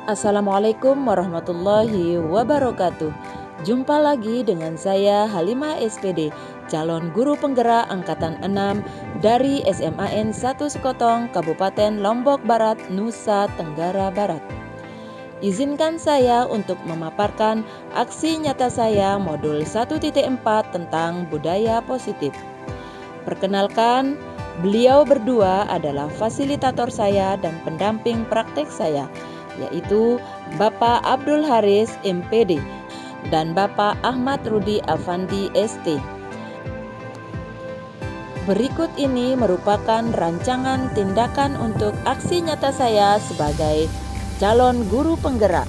Assalamualaikum warahmatullahi wabarakatuh. Jumpa lagi dengan saya Halimah SPD, calon guru penggerak angkatan 6 dari SMAN 1 Sekotong, Kabupaten Lombok Barat, Nusa Tenggara Barat. Izinkan saya untuk memaparkan aksi nyata saya modul 1.4 tentang budaya positif. Perkenalkan, beliau berdua adalah fasilitator saya dan pendamping praktek saya, yaitu Bapak Abdul Haris MPD dan Bapak Ahmad Rudi Afandi ST. Berikut ini merupakan rancangan tindakan untuk aksi nyata saya sebagai calon guru penggerak.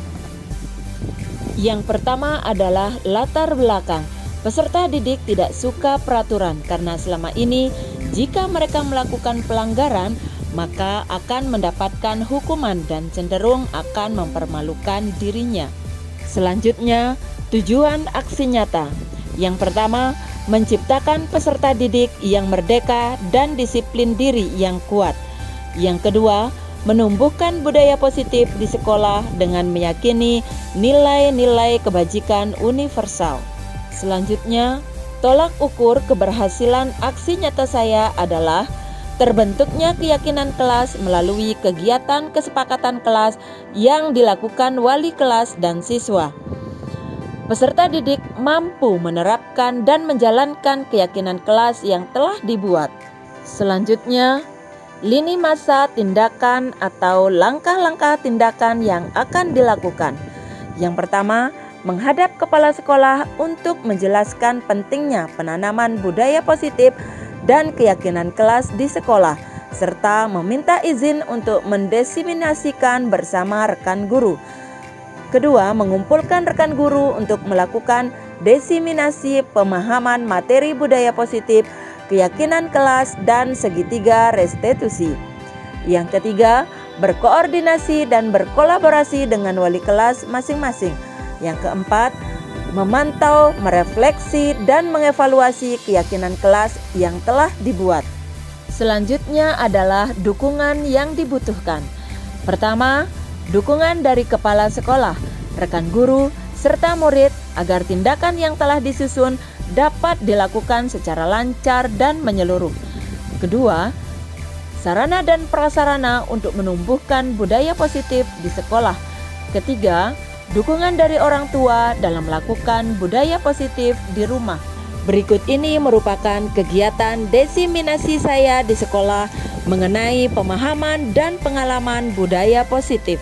Yang pertama adalah latar belakang. Peserta didik tidak suka peraturan karena selama ini jika mereka melakukan pelanggaran maka akan mendapatkan hukuman dan cenderung akan mempermalukan dirinya. Selanjutnya, tujuan aksi nyata. Yang pertama, menciptakan peserta didik yang merdeka dan disiplin diri yang kuat. Yang kedua, menumbuhkan budaya positif di sekolah dengan meyakini nilai-nilai kebajikan universal. Selanjutnya, tolak ukur keberhasilan aksi nyata saya adalah terbentuknya keyakinan kelas melalui kegiatan kesepakatan kelas yang dilakukan wali kelas dan siswa. Peserta didik mampu menerapkan dan menjalankan keyakinan kelas yang telah dibuat. Selanjutnya, lini masa tindakan atau langkah-langkah tindakan yang akan dilakukan. Yang pertama, menghadap kepala sekolah untuk menjelaskan pentingnya penanaman budaya positif dan keyakinan kelas di sekolah, serta meminta izin untuk mendiseminasikan bersama rekan guru. Kedua, mengumpulkan rekan guru untuk melakukan diseminasi pemahaman materi budaya positif, keyakinan kelas, dan segitiga restitusi. Yang ketiga, berkoordinasi dan berkolaborasi dengan wali kelas masing-masing. Yang keempat, memantau, merefleksi, dan mengevaluasi keyakinan kelas yang telah dibuat. Selanjutnya adalah dukungan yang dibutuhkan. Pertama, dukungan dari kepala sekolah, rekan guru, serta murid agar tindakan yang telah disusun dapat dilakukan secara lancar dan menyeluruh. Kedua, sarana dan prasarana untuk menumbuhkan budaya positif di sekolah. Ketiga, dukungan dari orang tua dalam melakukan budaya positif di rumah. Berikut ini merupakan kegiatan diseminasi saya di sekolah mengenai pemahaman dan pengalaman budaya positif.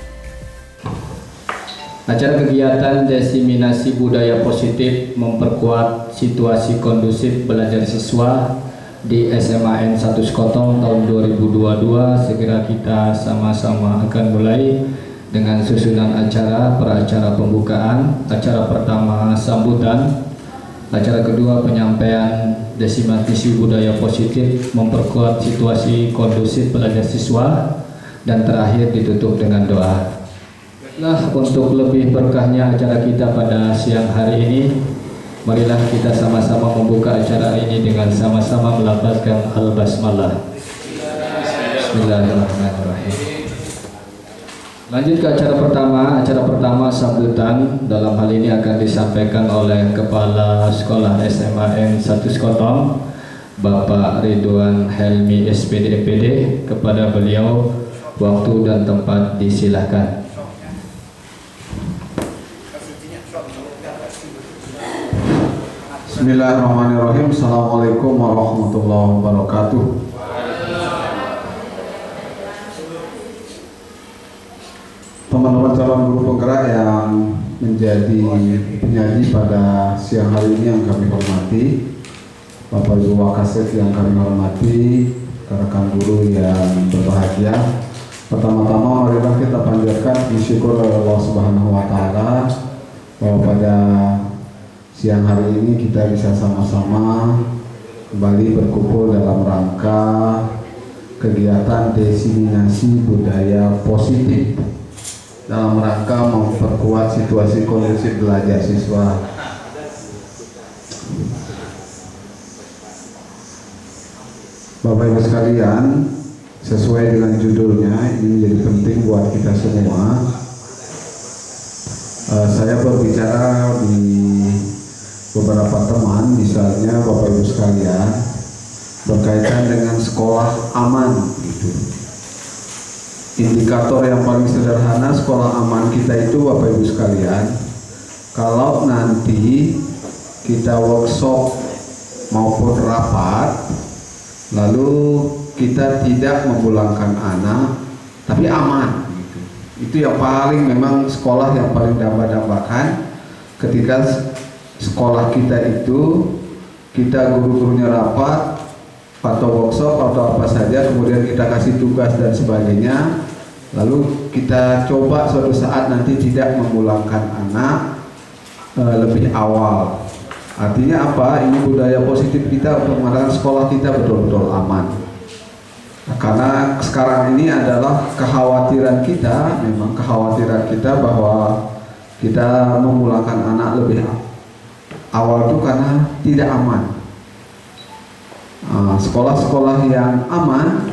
Acara kegiatan diseminasi budaya positif memperkuat situasi kondusif belajar siswa di SMAN 1 Sekotong tahun 2022. Segera kita sama-sama akan mulai dengan susunan acara, peracara pembukaan, acara pertama sambutan, acara kedua penyampaian diseminasi budaya positif memperkuat situasi kondusif belajar siswa, dan terakhir ditutup dengan doa. Nah, untuk lebih berkahnya acara kita pada siang hari ini, marilah kita sama-sama membuka acara ini dengan sama-sama melafazkan al-basmalah. Bismillahirrahmanirrahim. Lanjut ke acara pertama. Acara pertama sambutan dalam hal ini akan disampaikan oleh Kepala Sekolah SMAN 1 Sekotong, Bapak Ridwan Helmi SPD MPD. Kepada beliau waktu dan tempat disilahkan. Bismillahirrahmanirrahim. Assalamualaikum warahmatullahi wabarakatuh. Teman-teman calon guru penggerak yang menjadi penyaji pada siang hari ini yang kami hormati, Bapak Ibu Wakasek yang kami hormati, rekan guru yang berbahagia. Pertama-tama marilah kita panjatkan syukur Allah Subhanahu wa taala bahwa pada siang hari ini kita bisa sama-sama kembali berkumpul dalam rangka kegiatan diseminasi budaya positif dalam rangka memperkuat situasi kondusif belajar siswa. Bapak Ibu sekalian, sesuai dengan judulnya, ini menjadi penting buat kita semua Saya berbicara di beberapa teman, misalnya Bapak Ibu sekalian, berkaitan dengan sekolah aman gitu. Indikator yang paling sederhana sekolah aman kita itu, Bapak Ibu sekalian, kalau nanti kita workshop maupun rapat, lalu kita tidak memulangkan anak, tapi aman gitu. Itu yang paling, memang sekolah yang paling damba-dambakan ketika sekolah kita itu, kita guru-gurunya rapat atau workshop atau apa saja, kemudian kita kasih tugas dan sebagainya, lalu kita coba suatu saat nanti tidak memulangkan anak lebih awal. Artinya apa? Ini budaya positif kita untuk mengatakan sekolah kita betul-betul aman. Nah, karena sekarang ini adalah kekhawatiran kita, memang kekhawatiran kita bahwa kita memulangkan anak lebih awal itu karena tidak aman. Sekolah-sekolah yang aman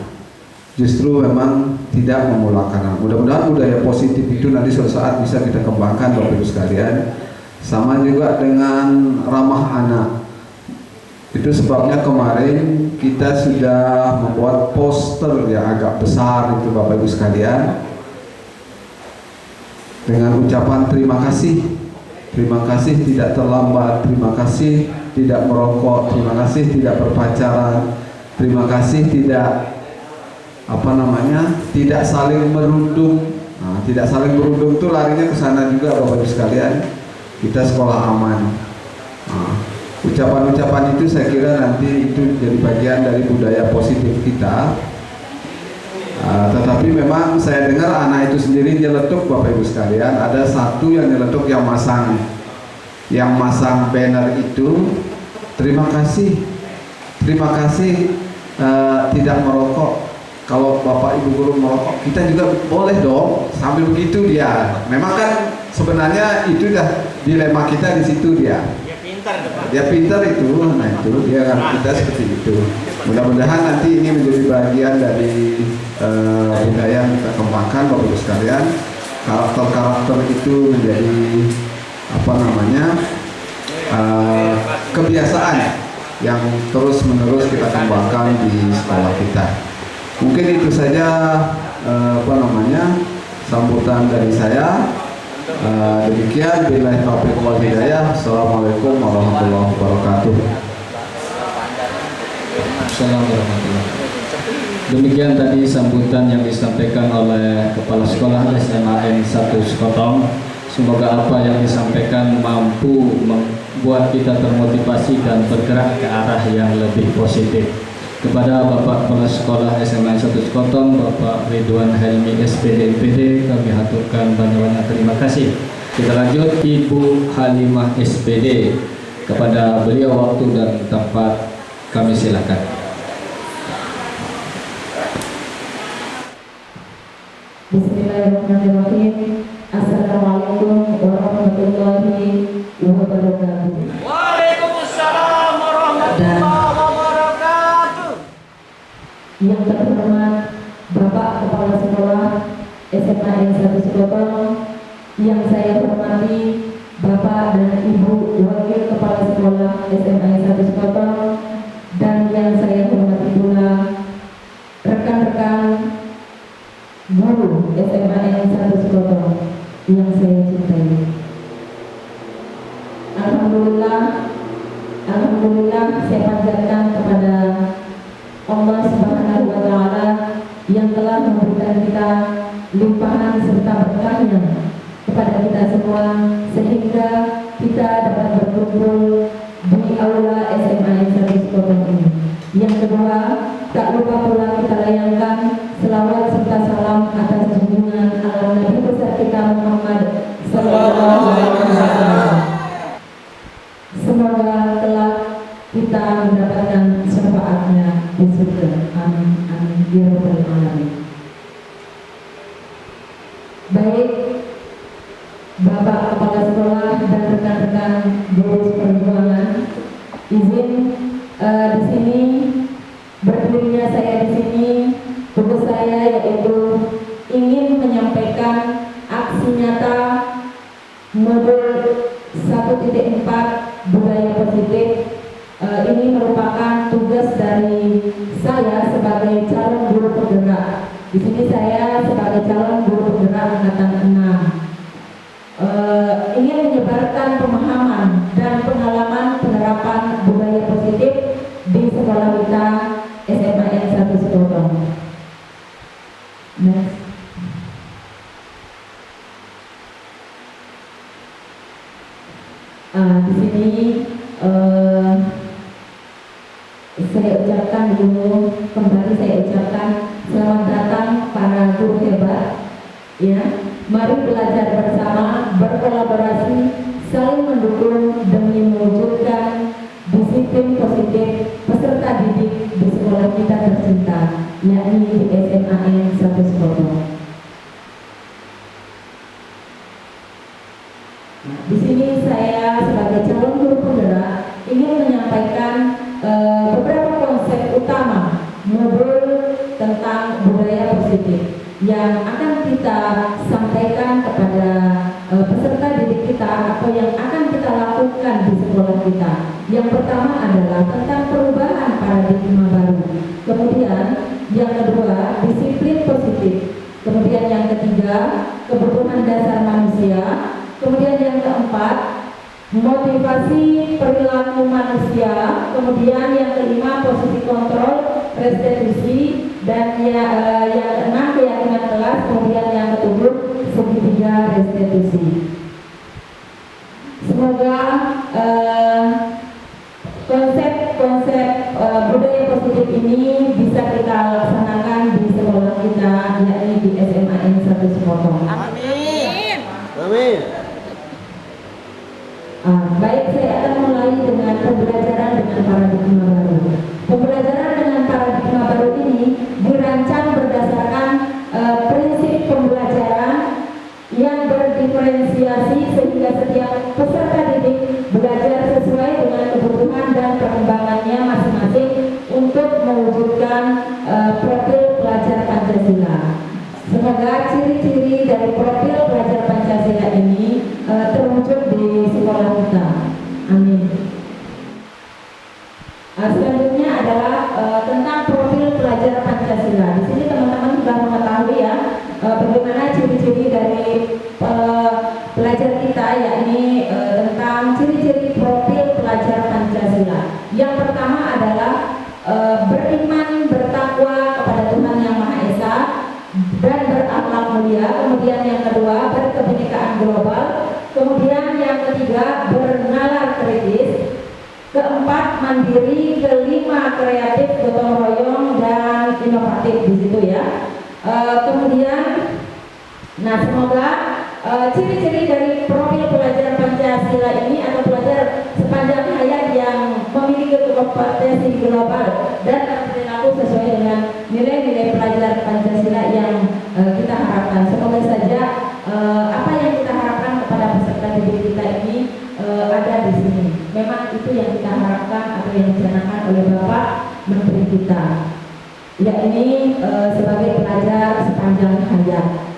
justru memang tidak memulangkan anak. Mudah-mudahan budaya positif itu nanti suatu saat bisa kita kembangkan, Bapak Ibu sekalian. Sama juga dengan ramah anak. Itu sebabnya kemarin kita sudah membuat poster yang agak besar itu, Bapak Ibu sekalian, dengan ucapan terima kasih. Terima kasih tidak terlambat, terima kasih tidak merokok, terima kasih tidak berpacaran, terima kasih tidak tidak saling merundung. Nah, tidak saling merundung itu larinya ke sana juga, Bapak Ibu sekalian. Kita sekolah aman. Nah, ucapan-ucapan itu saya kira nanti itu jadi bagian dari budaya positif kita. Tetapi memang saya dengar anak itu sendiri nyeletuk, Bapak Ibu sekalian. Ada satu yang nyeletuk, yang masang banner itu, terima kasih tidak merokok. Kalau Bapak Ibu guru merokok, kita juga boleh dong. Sambil begitu dia. Memang kan sebenarnya itu dah dilema kita di situ dia. Dia pintar itu, nah itu dia kan kita seperti itu. Mudah-mudahan nanti ini menjadi bagian dari budaya yang kita kembangkan, Bapak Ibu sekalian. Karakter-karakter itu menjadi kebiasaan yang terus-menerus kita kembangkan di sekolah kita. Mungkin itu saja sambutan dari saya. Demikian, billahi taufiq wal hidayah. Assalamualaikum warahmatullahi wabarakatuh. Assalamualaikum. Demikian tadi sambutan yang disampaikan oleh Kepala Sekolah SMA N 1 Sekotong. Semoga apa yang disampaikan mampu membuat kita termotivasi dan bergerak ke arah yang lebih positif. Kepada Bapak Kepala Sekolah SMA 1 Sekotong, Bapak Ridwan Helmi SPD MPD, kami haturkan banyak-banyak terima kasih. Kita lanjut Ibu Halimah SPD. Kepada beliau waktu dan tempat kami silakan. Bismillahirrahmanirrahim. Assalamualaikum warahmatullahi wabarakatuh. Waalaikumsalam warahmatullahi wabarakatuh. Yang terhormat Bapak Kepala Sekolah SMA N 1 Sekotong, yang saya hormati Bapak dan Ibu Wakil Kepala Sekolah SMA N 1 Sekotong, dan yang saya hormati pula rekan-rekan guru SMA N 1 Sekotong yang saya cintai. Alhamdulillah saya panjatkan kepada Allah Subhanahu wa Ta'ala yang telah memberikan kita limpahan serta berkahnya kepada kita semua, sehingga kita dapat berkumpul di aula SMA N 1 Sekotong ini. Yang kedua, tak lupa pula kita layangkan selawat serta salam atas junjungan ala Nabi besar kita Muhammad Sallallahu Alaihi Wasallam. Semoga kelak kita mendapatkan syafaatnya di surga. Amin amin ya rabbal alamin. Baik Bapak Kepala Sekolah dan rekan-rekan guru perjuangan, izin di sini berdirinya saya di sini, tugas saya yaitu ingin menyampaikan aksi nyata bersifat budaya positif. Ini merupakan tugas dari saya sebagai calon guru penggerak. Di sini saya sebagai calon guru penggerak angkatan 6 ingin menyebarkan pemahaman dan pengalaman penerapan budaya positif di sekolah kita SMAN 1 Sekotong. Next. Di sini saya ucapkan dulu, kembali saya ucapkan selamat datang para guru hebat. Ya, mari belajar bersama, berkolaborasi, saling mendukung demi mewujudkan disiplin positif peserta didik di sekolah kita tercinta, yakni di SMAN 1 Sekotong. Di sini saya sebagai calon guru penggerak ingin menyampaikan beberapa konsep utama modul tentang budaya positif yang akan kita sampaikan kepada peserta didik kita atau yang akan kita lakukan di sekolah kita. Yang pertama adalah tentang perubahan paradigma baru. Kemudian yang kedua, disiplin positif. Kemudian yang ketiga, kebutuhan dasar manusia. Kemudian yang keempat, motivasi perilaku manusia. Kemudian yang kelima, posisi kontrol, restitusi. Dan yang keenam, keyakinan kelas. Kemudian yang ketujuh, segitiga restitusi. Semoga konsep-konsep budaya positif ini bisa kita laksanakan di sekolah kita, yakni di SMAN 1 Sekotong. Amin. Amin. Baik, saya akan mulai dengan pembelajaran dengan paradigma baru. Pembelajaran dengan paradigma baru ini dirancang berdasarkan prinsip pembelajaran yang berdiferensiasi sehingga setiap peserta didik belajar sesuai dengan kebutuhan dan perkembangannya masing-masing untuk mewujudkan profil pelajar Pancasila. Semoga ciri-ciri dari profil pelajar Pancasila ini terwujud di sekolah kita. Amin. Selanjutnya adalah tentang profil pelajar Pancasila. Di sini teman-teman sudah mengetahui ya bagaimana ciri-ciri dari pelajar kita, yakni tentang ciri-ciri profil pelajar Pancasila. Yang pertama adalah beriman, bertakwa kepada Tuhan Yang Maha Esa dan berakhlak mulia. Kemudian yang kedua, berkebinekaan global. Kemudian yang ketiga, bernalar kritis. Keempat, mandiri. Kelima, kreatif, gotong royong dan inovatif di situ ya. Kemudian, nah semoga ciri-ciri dari profil pelajar Pancasila ini atau pelajar sepanjang hayat yang memiliki kompetensi global dan perilaku sesuai dengan nilai-nilai pelajar Pancasila yang kita harapkan. Semoga saja apa yang kita harapkan kepada peserta didik kita ini ada di sini. Memang itu yang kita harapkan atau yang dicanangkan oleh Bapak Menteri kita, yakni sebagai pelajar sepanjang hayat.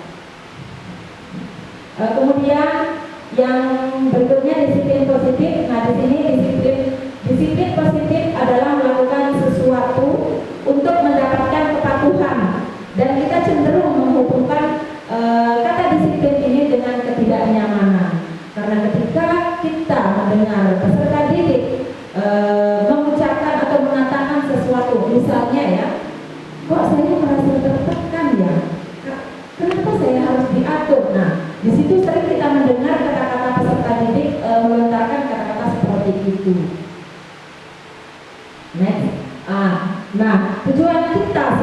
Kemudian yang berikutnya disiplin positif. Nah di sini disiplin positif adalah melakukan sesuatu untuk mendapatkan kepatuhan, dan kita cenderung menghubungkan kata disiplin ini dengan ketidaknyamanan. Karena ketika kita mendengar peserta didik mengucapkan atau mengatakan sesuatu, misalnya ya, kok saya merasa tertekan ya, kenapa saya harus diatur? Nah, di situ sering kita mendengar kata-kata peserta didik melontarkan kata-kata seperti itu. Next. Nah, tujuan kita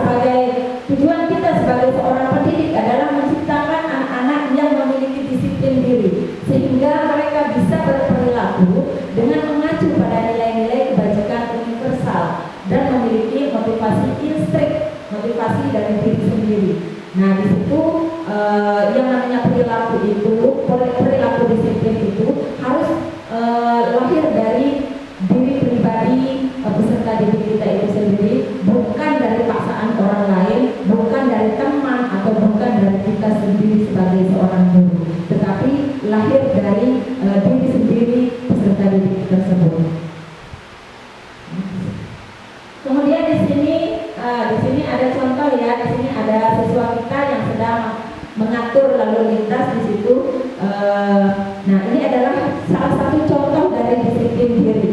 sebagai seorang pendidik adalah menciptakan anak-anak yang memiliki disiplin diri, sehingga mereka bisa berperilaku dengan mengacu pada nilai-nilai kebajikan universal dan memiliki motivasi instrik, motivasi dari diri sendiri. Nah, di situ yang namanya perilaku disiplin itu harus lahir dari diri pribadi peserta didik kita itu sendiri, bukan dari paksaan orang lain, bukan dari teman atau bukan dari kita sendiri sebagai seorang guru, tetapi lahir dari diri sendiri peserta didik tersebut. Kemudian di sini ada contoh ya. Di sini ada siswa kita yang sedang mengatur lalu lintas di situ. Nah, ini adalah salah satu contoh dari disiplin diri.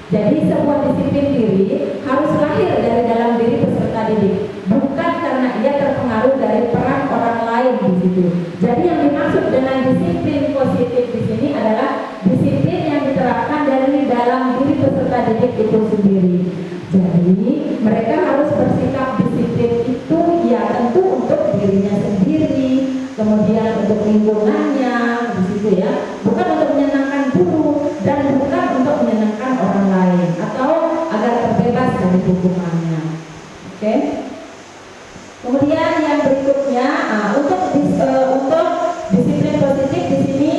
Jadi sebuah disiplin diri harus lahir dari dalam diri peserta didik, bukan karena ia terpengaruh dari peran orang lain di situ. Jadi yang dimaksud dengan disiplin positif di sini adalah disiplin yang diterapkan dari dalam diri peserta didik itu sendiri. Jadi mereka harus bersikap disiplin itu ya tentu untuk dirinya sendiri, kemudian untuk lingkungannya di situ ya, bukan untuk menyenangkan guru dan bukan untuk menyenangkan orang lain atau agar terbebas dari hukumannya. Oke. Kemudian yang berikutnya untuk disiplin positif di sini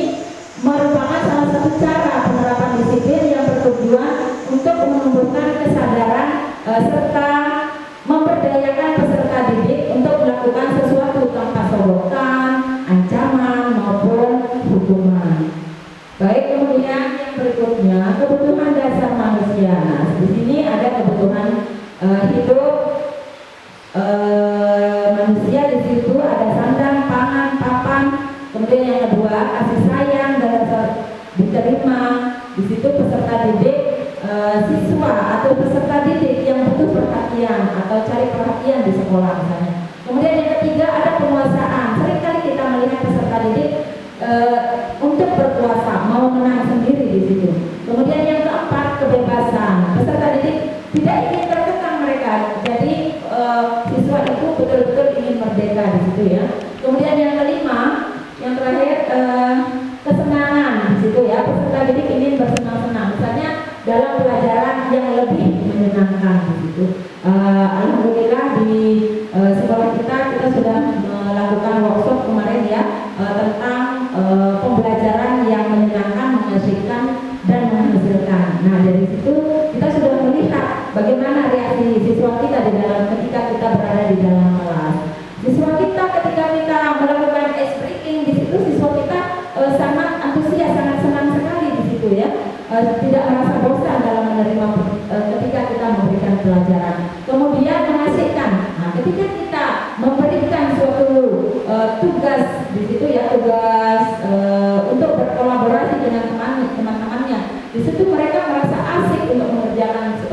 merupakan salah satu cara penerapan disiplin yang bertujuan untuk menumbuhkan kesadaran serta memberdayakan peserta didik untuk melakukan sesuatu tanpa sogokan, ancaman maupun hukuman. Baik, kemudian yang berikutnya kebutuhan dasar manusia. Nah, di sini ada kebutuhan hidup manusia. Di situ ada sandang, pangan, papan. Kemudian yang kedua kasih sayang dan rasa diterima. Di situ peserta didik, siswa atau peserta didik yang butuh perhatian atau cari perhatian di sekolah misalnya. Kemudian yang ketiga ada penguasaan. Seringkali kita melihat peserta didik untuk berkuasa, mau menang sendiri di situ. Kemudian yang keempat kebebasan. Peserta didik tidak ingin terkekang mereka. Jadi siswa itu betul-betul ingin merdeka di situ ya. Kemudian yang kelima, yang terakhir kesenangan di situ ya. Peserta didik ingin bersenang-senang. Misalnya dalam pelajaran yang lebih menyenangkan di situ. Alhamdulillah di sekolah kita sudah melakukan workshop kemarin ya tentang pembelajaran yang menyenangkan, mengasyikkan dan menghasilkan. Nah, dari situ kita sudah melihat bagaimana reaksi siswa kita ketika kita berada di dalam kelas. Siswa kita ketika kita melakukan ice breaking di situ, siswa kita sangat antusias, sangat senang sekali di situ ya. Tidak merasa bosan dalam menerima ketika kita memberikan pelajaran. Kemudian mengasihkan. Nah, ketika kita memberikan suatu tugas di situ ya, tugas untuk berkolaborasi dengan teman-temannya, di situ mereka merasa asik untuk mengerjakan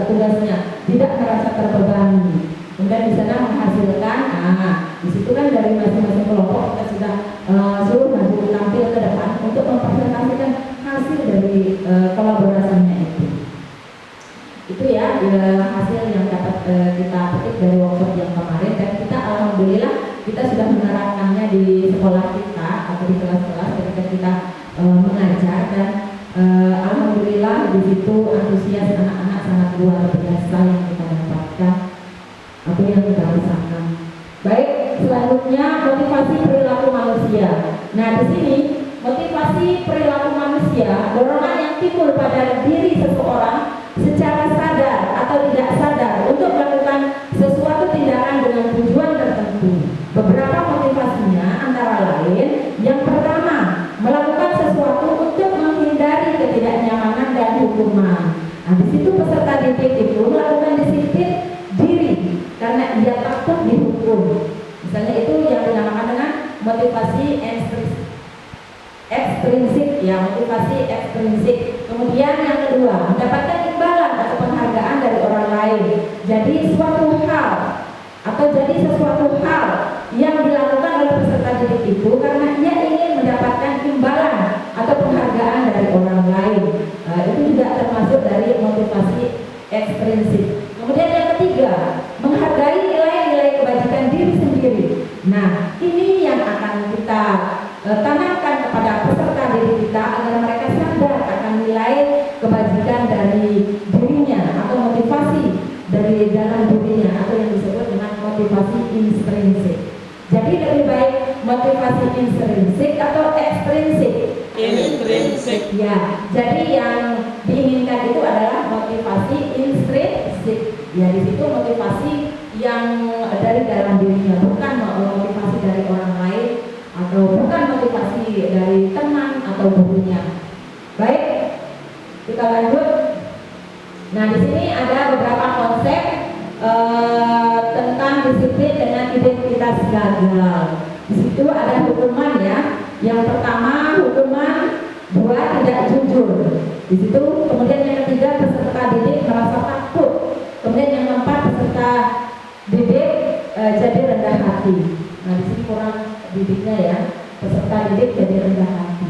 tugasnya, tidak merasa terbebani. Kemudian di sana menghasilkan. Nah, di situ kan dari masing-masing kelompok kita sudah suruh maju tampil ke depan untuk mempresentasikan hasil dari kolaborasinya itu. Itu ya hasil yang dapat kita petik dari workshop yang kemarin, dan kita alhamdulillah kita sudah menerapkannya di sekolah kita atau di kelas-kelas ketika kita mengajar, dan alhamdulillah di situ antusias anak-anak sangat luar biasa yang kita dapatkan, apa yang kita rasakan. Baik, selanjutnya motivasi perilaku manusia. Nah, di sini motivasi perilaku manusia, dorongan yang timbul pada diri seseorang secara sadar atau tidak sadar untuk melakukan sesuatu tindakan dengan tujuan tertentu. Beberapa motivasinya antara lain, yang pertama, melakukan sesuatu untuk menghindari ketidaknyamanan dan hukuman. Nah, di situ peserta didik itu melakukan disiplin diri karena dia takut dihukum. Misalnya itu yang dinamakan dengan motivasi ekstrinsik ya, motivasi ekstrinsik. Kemudian yang kedua, mendapatkan imbalan atau penghargaan dari orang lain. Jadi sesuatu hal yang dilakukan oleh peserta didik itu karena ia ingin mendapatkan imbalan atau penghargaan dari orang lain. Itu juga termasuk dari motivasi ekstrinsik. Kemudian yang ketiga, menghargai nilai-nilai kebajikan diri sendiri. Nah, ini yang akan kita tanamkan kepada peserta didik kita agar mereka sadar akan nilai kebajikan dari dirinya atau motivasi dari dalam dirinya atau yang disebut dengan motivasi intrinsik. Jadi lebih baik motivasi intrinsik atau ekstrinsik? Intrinsik. Ya, jadi yang diinginkan itu adalah motivasi intrinsik. Ya, di situ motivasi yang dari dalam dirinya, bukan motivasi dari orang lain atau bukan motivasi dari teman atau gurunya. Baik, Kita lanjut. Nah, di sini ada beberapa konsep tentang disiplin dengan identitas gagal. Di situ ada hukuman ya. Yang pertama hukuman 2 tidak jujur. Di situ kemudian yang ketiga peserta didik merasa takut. Kemudian yang keempat peserta didik jadi rendah hati. Nah, di sini kurang didiknya ya. Peserta didik jadi rendah hati.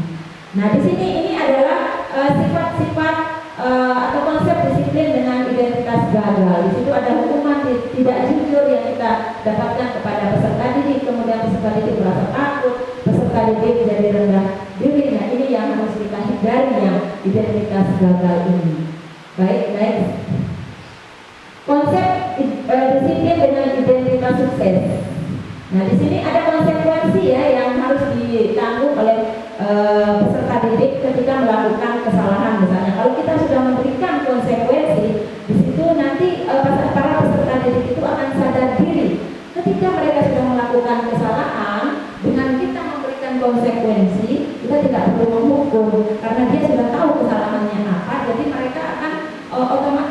Nah, di sini ini adalah sifat-sifat atau konsep disiplin dengan identitas gagal. Di situ ada hukuman tidak jujur yang kita dapatkan kepada peserta didik, kemudian peserta didik merasa takut, peserta didik jadi rendah diri. Nah, ini yang harus kita hindari yang identitas gagal ini. Baik, next. Konsep disiplin dengan identitas sukses. Nah, di sini ada konsekuensi ya yang harus ditanggung oleh peserta didik ketika melakukan kesalahan. Misalnya, kalau kita sudah memberikan konsekuensi, di situ nanti para peserta didik itu akan sadar diri. Ketika mereka sudah melakukan kesalahan, dengan kita memberikan konsekuensi, kita tidak perlu menghukum karena dia sudah tahu kesalahannya apa. Jadi mereka akan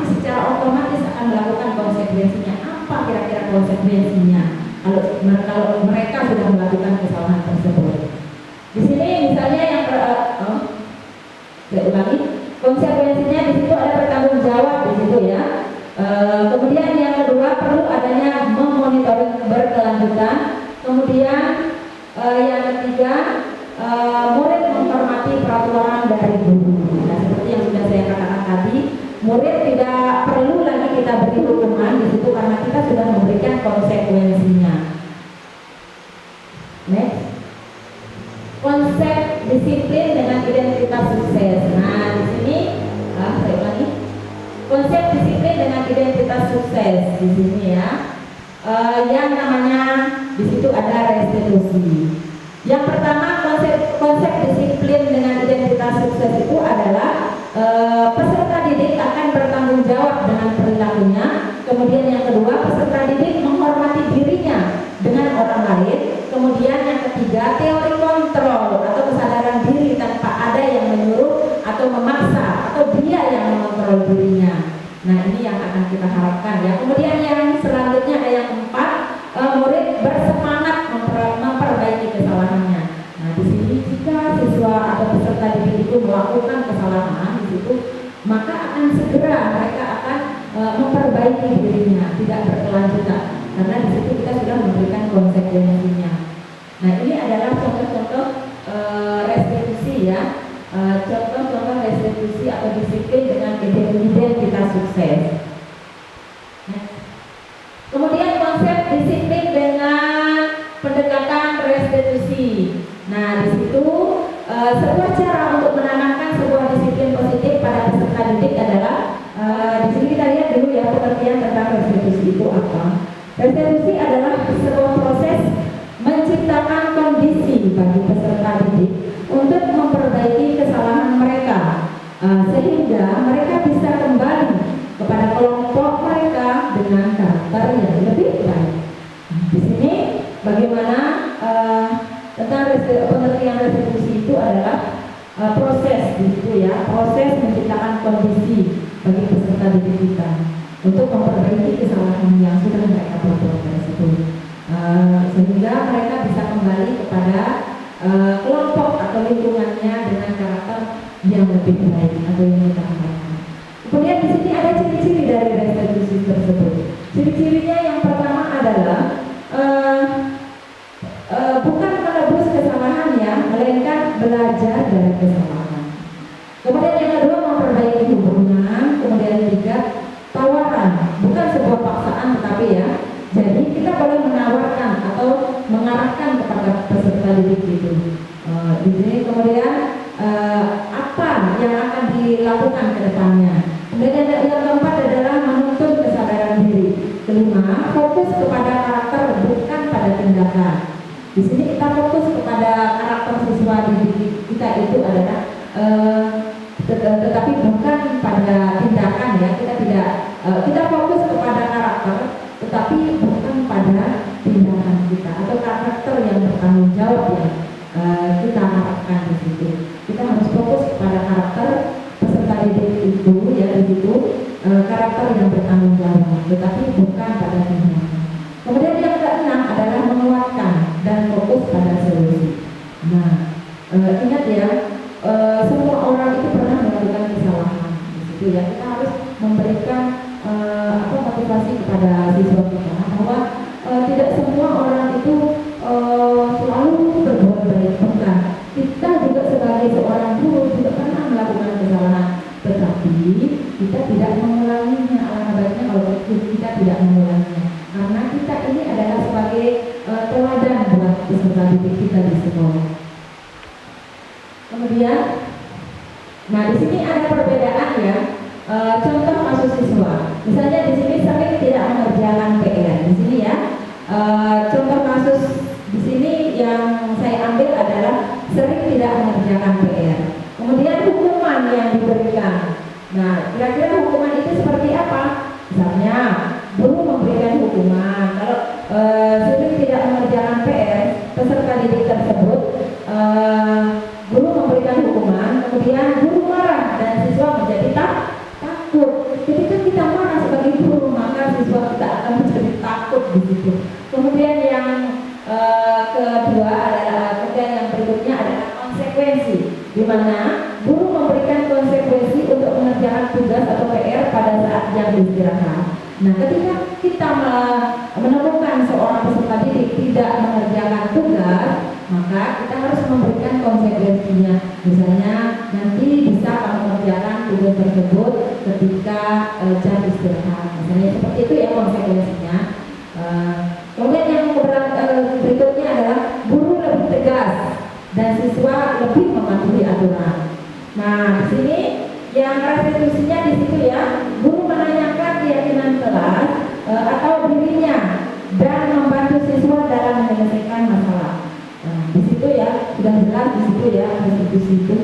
secara otomatis akan melakukan konsekuensinya. Apa kira-kira konsekuensinya? Kalau mereka sudah melakukan kesalahan tersebut. Di sini misalnya yang saya ulangi, konsekuensinya di situ ada bertanggung jawab di situ ya. Kemudian yang kedua perlu adanya memonitoring berkelanjutan. Kemudian yang ketiga murid menghormati peraturan dari guru. Nah, seperti yang sudah saya katakan tadi, murid tidak perlu lagi kita beri hukuman di situ karena kita sudah memberikan konsekuensinya. Next. Konsep disiplin dengan identitas sukses. Nah, di sini saya ulangi. Konsep disiplin dengan identitas sukses di sini ya. Yang namanya di situ ada restitusi. Yang pertama konsep disiplin dengan identitas sukses itu adalah peserta didik akan bertanggung jawab dengan perilakunya. Kemudian yang kedua, peserta didik menghormati dirinya dengan orang lain. Kemudian yang ketiga, teori kontrol atau kesadaran diri tanpa ada yang menyuruh atau memaksa atau dia yang mengontrol dirinya. Nah, ini yang akan kita harapkan ya. Kemudian yang selanjutnya ada yang keempat, murid bersemangat memperbaiki kesalahannya. Nah, di sini jika siswa atau peserta didik itu melakukan kesalahan di situ, maka akan segera mereka akan memperbaiki dirinya, tidak berkelanjutan. Karena di situ kita sudah memberikan konsekuensinya. Nah, ini adalah contoh-contoh restitusi ya, contoh-contoh restitusi atau disiplin dengan identitas sukses. Nah, kemudian konsep disiplin dengan pendekatan restitusi. Nah, di situ sebuah cara untuk menanamkan sebuah disiplin positif pada peserta didik adalah di sini kita lihat dulu ya pengertian tentang restitusi itu apa. Restitusi adalah sebuah proses menciptakan kondisi bagi peserta didik untuk memperbaiki kesalahan mereka sehingga mereka bisa kembali kepada kelompok mereka dengan karakter yang lebih baik. Di sini bagaimana tentang pengertian restitusi itu adalah proses gitu ya, proses menciptakan kondisi bagi peserta didik kita untuk memperbaiki kesalahan yang sudah mereka perbuat tersebut, sehingga mereka bisa kembali kepada kelompok atau lingkungannya dengan karakter yang lebih baik atau yang kita harapkan. Kemudian di sini ada ciri-ciri dari restitusi tersebut. Ciri-cirinya yang pertama adalah bukan menebus kesalahan ya, melainkan belajar dari kesalahan. Kemudian yang kedua memperbaiki hubungan. Kemudian yang ketiga tawaran, bukan sebuah paksaan tetapi ya. Jadi kita boleh menawarkan atau mengarahkan kepada peserta didik itu. Di sini kemudian apa yang akan dilakukan ke depannya. Kemudian yang keempat adalah menuntun kesadaran diri. Kelima, fokus kepada karakter bukan pada tindakan. Di sini kita fokus kepada karakter siswa didik kita itu adalah tetapi bukan pada tindakan ya. Kita fokus kepada karakter tetapi bukan pada tindakan kita atau karakter yang bertanggung jawab yang kita harapkan di situ. Kita harus fokus kepada karakter peserta didik itu ya di situ karakter yang bertanggung jawab, tetapi bukan pada tindakan. Kemudian yang keenam adalah menguatkan dan fokus pada solusi. Nah, ingat ya, semua orang itu pernah melakukan kesalahan. Di situ ya kita harus memberikan motivasi kepada siswa kita bahwa tidak semua orang itu selalu berbuat baik. Bukan. Kita juga sebagai seorang guru juga pernah melakukan kesalahan, tetapi kita tidak mengulanginya. Alangkah baiknya kalau kita tidak mengulanginya, karena kita ini adalah sebagai teladan buat peserta didik kita di sekolah. Kemudian, nah di sini ada perbedaan ya. Contoh kasus siswa, misalnya di sini sering tidak mengerjakan PR. Di sini ya, contoh kasus di sini yang saya ambil adalah sering tidak mengerjakan PR. Kemudian hukuman yang diberikan. Nah, kira-kira hukuman itu seperti apa? Misalnya, guru memberikan hukuman. Kalau sering tidak mengerjakan PR, peserta didik tersebut, guru memberikan hukuman, kemudian guru marah dan siswa menjadi takut. Ketika kita marah sebagai guru, maka siswa kita akan menjadi takut di situ. Kemudian yang kedua adalah, kemudian yang berikutnya adalah konsekuensi, di mana guru memberikan konsekuensi untuk mengerjakan tugas atau PR pada saat jam istirahat. Nah, ketika kita menemukan seorang peserta didik tidak mengerjakan tugas, maka kita harus memberikan konsekuensinya. Misalnya, nanti bisa kamu mengerjakan tugas tersebut ketika jam istirahat. Misalnya seperti itu ya konsekuensinya. Kemudian yang berikutnya adalah guru lebih tegas dan siswa lebih mematuhi aturan. Nah, di sini yang restitusinya di situ ya, guru menanyakan keyakinan kelas atau dirinya dan membantu siswa dalam menyelesaikan masalah. Nah, di situ ya sudah jelas di situ ya restitusi itu.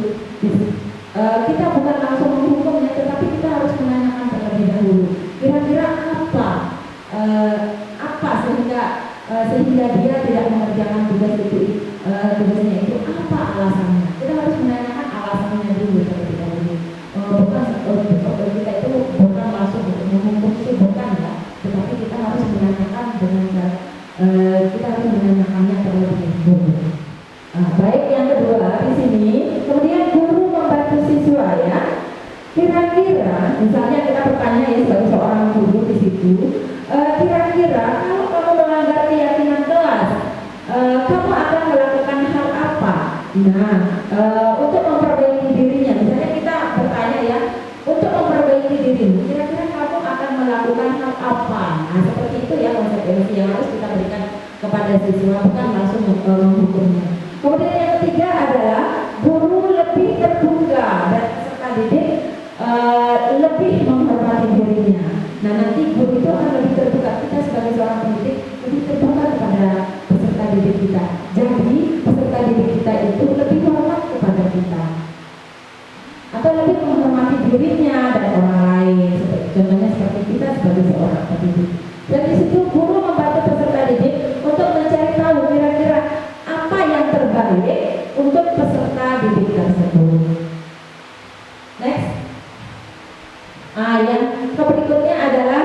Kita bukan langsung menghukumnya, tetapi kita harus menanyakan terlebih dahulu. Kira-kira apa sehingga dia tidak mengerjakan tugasnya itu, apa alasannya? Kita harus menanyakan alasannya dulu terlebih dahulu. Bukan kita itu bukan langsung untuk menghukum itu, bukan ya, tetapi kita harus menanyakan dengan kita harus menanyakannya terlebih dahulu. Baik, yang kedua di sini, kemudian guru membantu siswa ya. Kira-kira, misalnya kita bertanya ya sebagai seorang guru di situ, kira-kira kalau kamu melanggar keyakinan kelas, kamu akan melakukan hal apa? Nah, untuk memperbaiki dirinya, misalnya kita bertanya ya, untuk memperbaiki dirimu, kira-kira kamu akan melakukan hal apa? Nah, seperti itu ya konsekuensi yang harus kita berikan kepada siswa, bukan langsung menghukumnya. Kemudian yang ketiga adalah guru lebih terbuka dan peserta didik lebih menghormati dirinya. Nah, nanti guru itu akan lebih terbuka. Kita sebagai seorang pendidik lebih terbuka kepada peserta didik kita. Jadi peserta didik kita itu lebih hormat kepada kita, atau lebih menghormati dirinya dan orang lain. Contohnya seperti kita sebagai seorang pendidik. Dan di situ guru membantu peserta didik untuk mencari tahu kira-kira apa yang terbaik untuk peserta didik tersebut. Next. Yang berikutnya adalah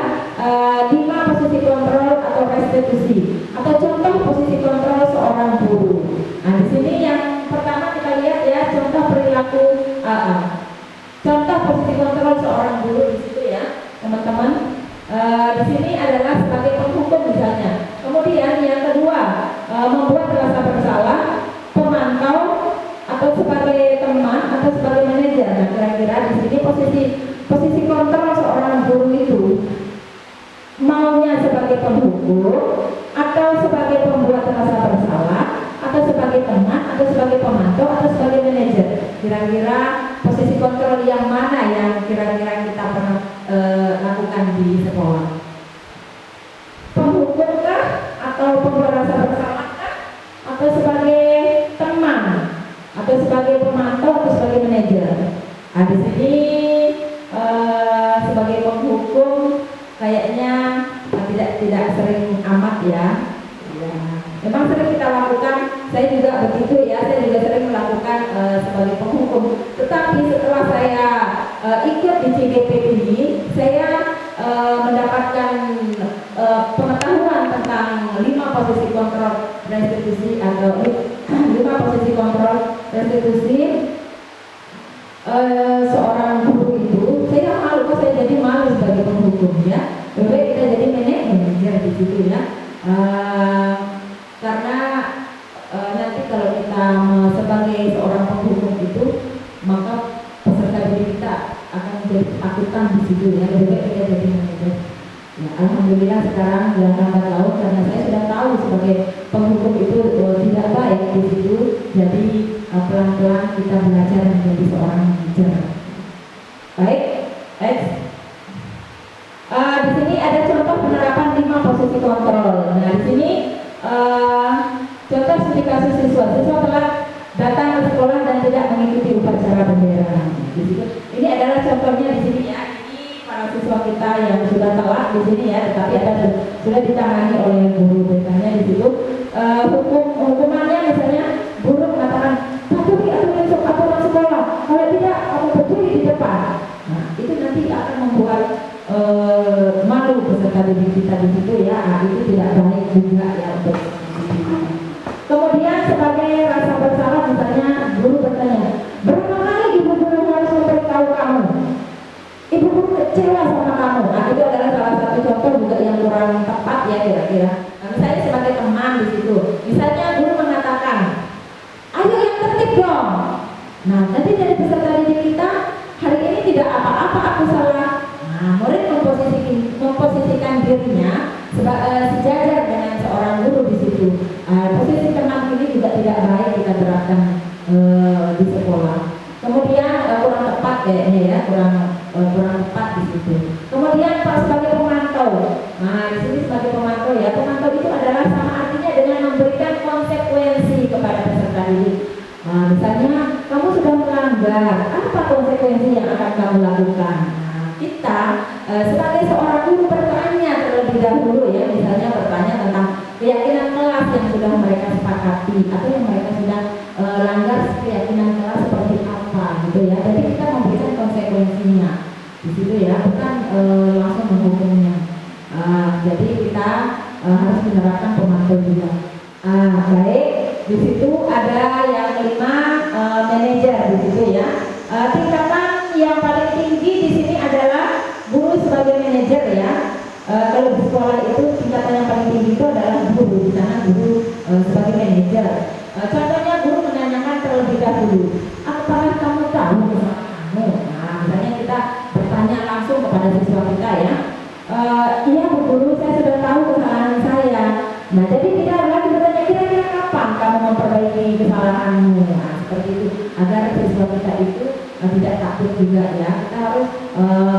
5 posisi kontrol atau restitusi, atau contoh posisi kontrol seorang guru. Nah, di sini yang pertama kita lihat ya, contoh perilaku contoh posisi kontrol seorang guru di situ ya, teman-teman. Di sini adalah sebagai penghukum misalnya. Kemudian yang kedua, membuat rasa bersalah, pemantau, atau sebagai teman, atau sebagai manajer. Nah, kira-kira di sini posisi kontrol seorang guru itu maunya sebagai penghukum, atau sebagai pembuat rasa bersalah, atau sebagai teman, atau sebagai pemantau, atau sebagai manajer. Kira-kira posisi kontrol yang mana yang kira-kira kita pernah lakukan di sekolah? Penghukum kah, atau pembuat rasa bersalah kah, atau sebagai teman, atau sebagai pemantau, atau sebagai manajer? Nah, di sini sebagai penghukum kayaknya tidak sering amat ya. Memang sering kita lakukan, saya juga begitu ya, saya juga sering melakukan sebagai penghukum. Tetapi setelah saya ikut di CDP ini, saya mendapatkan pengetahuan tentang 5 posisi kontrol restitusi atau 5 posisi kontrol restitusi seorang guru itu. Saya malu, kok saya jadi malu sebagai penghukum ya. Lebih baik kita jadi manajer di situ ya. Karena nanti kalau kita sebagai seorang penghukum itu, maka peserta didik kita akan menjadi ketakutan di situ ya. Lebih baik kita jadi manajer. Ya, alhamdulillah sekarang dalam lambat laun karena saya sudah tahu sebagai penghukum itu tidak baik di situ. Jadi pelan-pelan kita belajar menjadi seorang manajer. Baik, next. Di sini ada contoh penerapan 5 posisi kontrol. Nah, di sini contoh studi kasus siswa telah datang ke sekolah dan tidak mengikuti upacara bendera. Di situ, ini adalah contohnya di sini ya. Ini para siswa kita yang sudah telat di sini ya, tetapi sudah ditangani oleh guru. Biasanya di situ hukumannya misalnya guru mengatakan patuhi aturan sekolah. Kalau tidak, kamu berdiri di depan. Nah, itu nanti akan membuat malu peserta didik kita di situ ya. Itu tidak baik juga ya untuk. Kemudian sebagai rasa bersalah misalnya guru bertanya, berapa kali ibu guru harus memberitahu kamu? Ibu guru kecewa sama kamu. Nah, itu adalah salah satu contoh juga yang kurang tepat ya kira-kira. Nah, misalnya sebagai teman di situ, misalnya guru mengatakan, ayo yang tertib dong. Nah, nanti dari peserta didik kita hari ini tidak apa-apa aku salah. Nah, murid memposisikan dirinya sejajar dengan seorang guru di situ. Posisi teman ini juga tidak baik kita terapkan di sekolah. Kemudian kurang tepat kayaknya ya, kurang tepat di situ. Kemudian Pak sebagai pemantau. Nah, di sini sebagai pemantau ya, pemantau itu adalah sama artinya dengan memberikan konsekuensi kepada peserta didik. Nah, misalnya kamu sudah melanggar, apa konsekuensi yang akan kamu lakukan? Nah, kita sebagai seorang guru bertanya terlebih dahulu ya, misalnya bertanya tentang keyakinan kelas yang sudah mereka sepakati atau yang mereka sudah langgar keyakinan kelas seperti apa gitu ya. Jadi kita memberikan konsekuensinya di situ ya, bukan langsung menghukumnya. Jadi kita harus menerapkan pemantau juga. Baik, di situ ada yang kelima manajer di situ ya. Tingkatan yang paling tinggi di sini adalah guru sebagai manajer ya. Kalau di sekolah itu tingkatan yang paling tinggi itu adalah guru, di sana guru sebagai manajer. Contohnya guru menanyakan terlebih dahulu, apakah kamu tahu kesalahan kamu? Nah, misalnya kita bertanya langsung kepada siswa kita ya. Iya Bu Guru, saya sudah tahu kesalahan saya. Nah, jadi kita lagi bertanya kira-kira kapan kamu memperbaiki kesalahanmu? Nah, seperti itu agar siswa kita itu tidak takut juga ya. Kita harus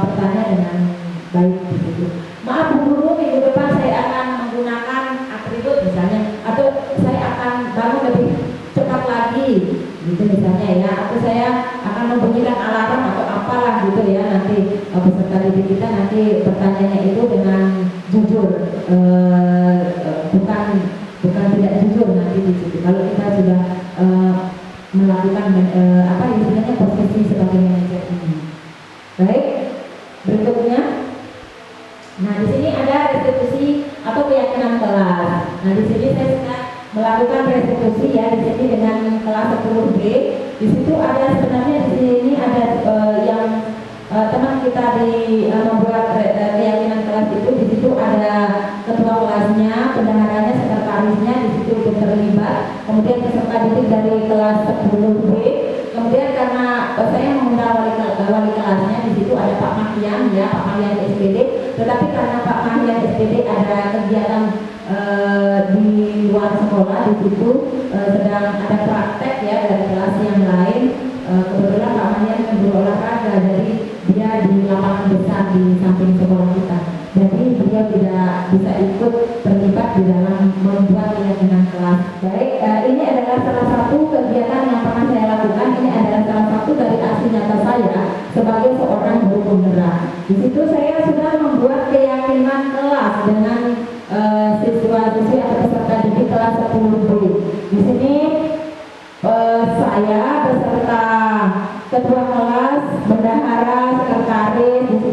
bertanya dengan baik begitu. Maaf Bu Guru, minggu depan saya akan menggunakan atribut misalnya, atau saya akan bangun lebih cepat lagi, gitu misalnya ya. Atau saya akan membunyikan alarm atau apalah gitu ya. Nanti peserta didik kita nanti bertanya itu dengan jujur, bukan tidak jujur nanti di situ. Kalau kita sudah melakukan istilahnya posisi sebagai manajer ini. Baik, berikutnya. Nah, di sini ada restitusi atau keyakinan kelas. Nah, di sini saya sudah melakukan restitusi ya, di sini dengan kelas 10B. Di situ ada sebenarnya di sini ada yang teman kita membuat keyakinan kelas itu. Di situ ada ketua kelasnya, bendaharanya, sekretarisnya di situ ikut terlibat. Kemudian peserta didik dari kelas 10B. Kemudian karena saya mengundang wali kelasnya, di situ ada Pak Mahian ya, Pak Mahian SPD. Tetapi karena Pak Mahian SPD ada kegiatan di luar sekolah, di situ sedang ada praktek ya dari kelas yang lain. Kebetulan Pak Mahian berolahraga, jadi dia di lapangan besar di samping sekolah kita. Jadi beliau tidak bisa ikut terlibat di dalam membuat keyakinan kelas. Baik, ini adalah salah satu kegiatan yang pernah saya lakukan. Ini adalah salah satu dari aksi nyata saya sebagai seorang guru penggerak. Di situ saya sudah membuat keyakinan kelas dengan siswa-siswi atau peserta didik kelas 10B. Di sini saya beserta ketua kelas, bendahara,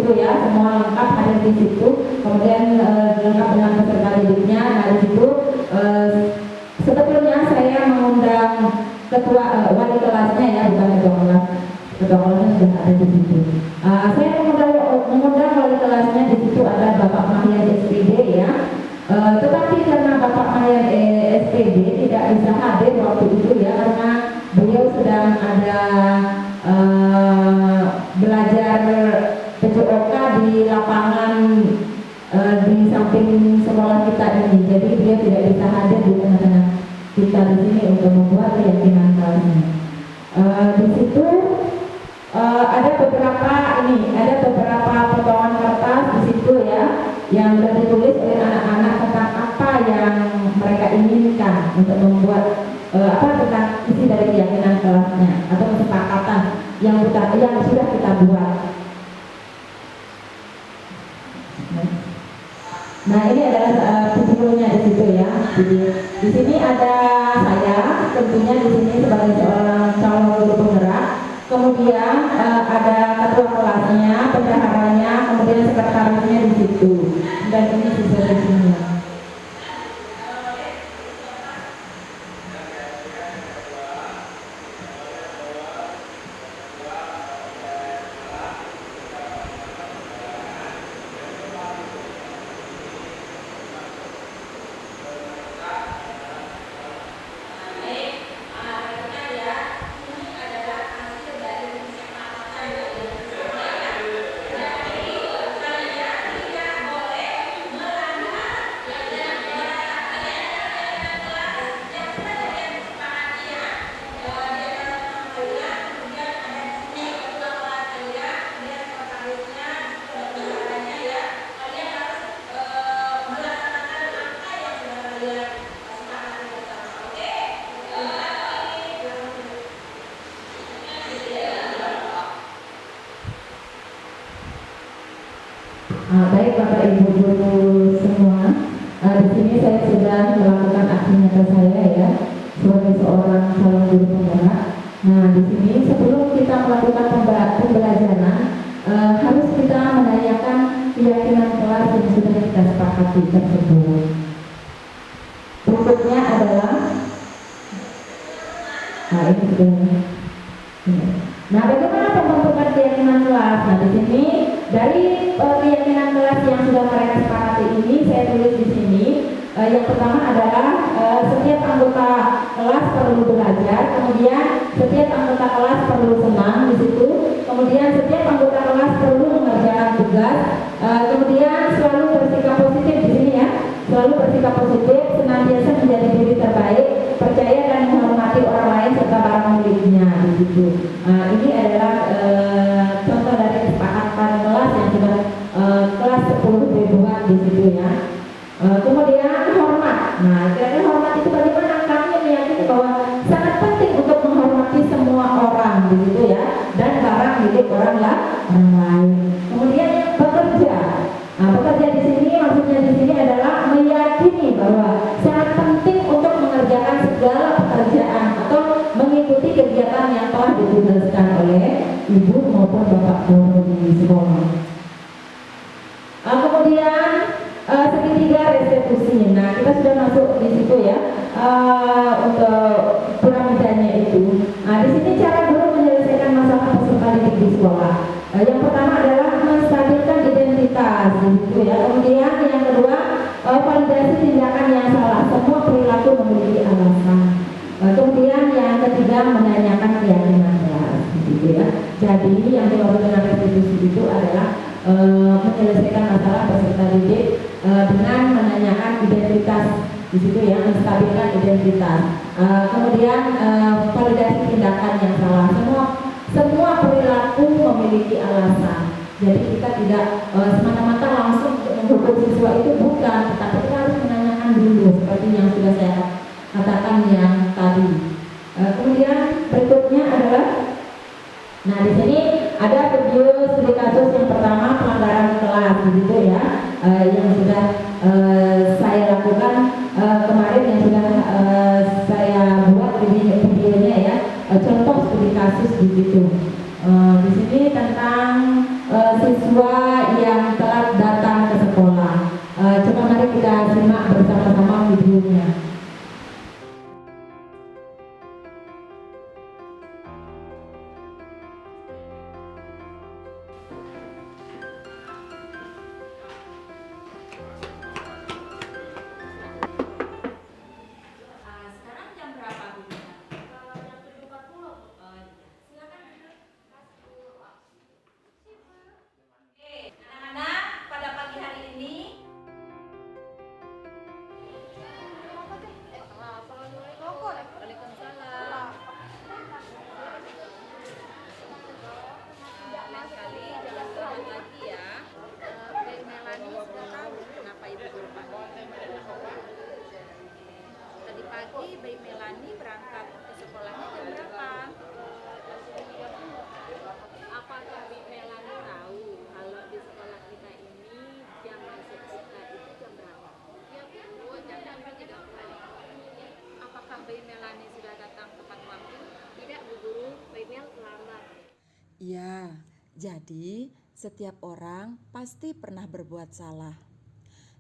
situ ya, semua lengkap hadir di situ. Kemudian lengkap dengan peserta didiknya. Nah di situ sebetulnya saya mengundang ketua wali kelasnya ya, bukan ketua kelas. Ketua kelasnya sudah ada di situ. Saya mengundang wali kelasnya. Di situ ada Bapak Mahyan SPD ya. Tetapi karena Bapak Mahyan SPD tidak bisa hadir waktu itu ya, karena beliau sedang ada belajar PJOK di lapangan di samping sekolah kita ini. Jadi beliau tidak bisa hadir di tengah-tengah kita di sini untuk membuat keyakinan kelasnya. Di situ ada beberapa potongan kertas di situ ya, yang sudah ditulis oleh anak-anak tentang apa yang mereka inginkan untuk membuat tentang isi dari keyakinan kelasnya atau kesepakatan yang sudah kita buat. Nah ini adalah videonya di situ ya. Di sini ada saya, tentunya di sini sebagai seorang calon guru penggerak. Kemudian ada ketua kelasnya, bendaharanya, kemudian sekretarisnya di situ. Dan ini sisa di sini. Baik Bapak Ibu guru semua, di sini saya sudah melakukan aksi nyata saya ya sebagai seorang calon guru penggerak. Nah di sini sebelum kita melakukan pembelajaran harus kita menanyakan keyakinan kelas yang sudah kita sepakati tersebut. Berikutnya adalah ini sudah. Nah bagaimana pembentukan keyakinan kelas? Nah di sini dari keyakinan kelas yang sudah mereka sepakati ini saya tulis di sini. Yang pertama adalah setiap anggota kelas perlu belajar, kemudian setiap anggota kelas perlu senang di situ, kemudian setiap anggota kelas perlu mengerjakan tugas, kemudian selalu bersikap positif di sini ya, selalu bersikap positif, senantiasa menjadi diri terbaik, percaya dan menghormati orang lain serta barang miliknya di situ. Ini adalah contoh dari kesepakatan kelas yang sudah kelas 10 ribuan di situ ya. Kemudian hormat. Nah, kira-kira hormat itu bagaimana? Kami meyakini bahwa sangat penting untuk menghormati semua orang di situ ya, dan barang milik orang lain. Kemudian yang bekerja. Nah, bekerja di sini maksudnya di sini adalah meyakini bahwa sangat penting untuk mengerjakan segala pekerjaan atau mengikuti kegiatan yang telah ditugaskan oleh ibu maupun bapak guru di sekolah. Kemudian segitiga restitusi. Nah kita sudah masuk di situ ya untuk piramidanya itu. Nah di sini cara guru menyelesaikan masalah peserta didik di sekolah. Yang pertama adalah menstabilkan identitas di situ ya. Kemudian yang kedua validasi tindakan yang salah. Semua perilaku memiliki alasan. Kemudian yang ketiga menanyakan keyakinan kelas gitu ya. Jadi yang dimaksud dengan restitusi itu adalah menyelesaikan masalah peserta didik dengan menanyakan identitas di situ ya, menstabilkan identitas. Kemudian validasi tindakan yang salah. Semua perilaku memiliki alasan. Jadi kita tidak semata-mata langsung menghukum siswa itu, bukan, tetapi kita harus menanyakan dulu seperti yang sudah saya katakan yang tadi. Kemudian berikutnya adalah, nah di sini ada video studi kasus yang pertama pelanggaran kelas gitu ya, yang sudah saya lakukan kemarin, yang sudah saya buat videonya ya, contoh studi kasus begitu. Di sini tentang siswa siswa yang telah datang ke sekolah. Coba mari kita simak bersama-sama videonya. Sekarang jam berapa, Bu? Jam 7.40. Silakan duduk. Oke, anak-anak, pada pagi hari ini lain kali jangan telat lagi ya. Baik Melani sudah tahu kenapa ibu guru panggil. Tadi pagi Baik Melani berangkat ke sekolahnya jam berapa? Apakah Baik Melani tahu kalau di sekolah kita ini jam masuk kita itu jam berapa? Ya Bu, jam 7.30. Apakah Baik Melani sudah datang tepat waktu? Tidak Bu Guru, Baik Mel terlambat. Ya, jadi setiap orang pasti pernah berbuat salah.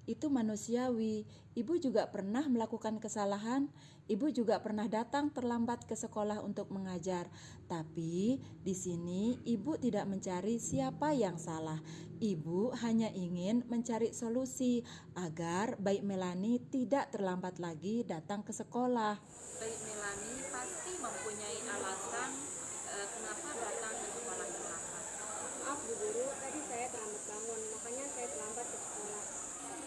Itu manusiawi. Ibu juga pernah melakukan kesalahan. Ibu juga pernah datang terlambat ke sekolah untuk mengajar. Tapi di sini ibu tidak mencari siapa yang salah. Ibu hanya ingin mencari solusi agar Baik Melani tidak terlambat lagi datang ke sekolah. Baik Melani pasti mempunyai alasan kenapa datang ke sekolah terlambat. Maaf Bu Guru, tadi saya terlambat bangun, makanya saya terlambat ke sekolah.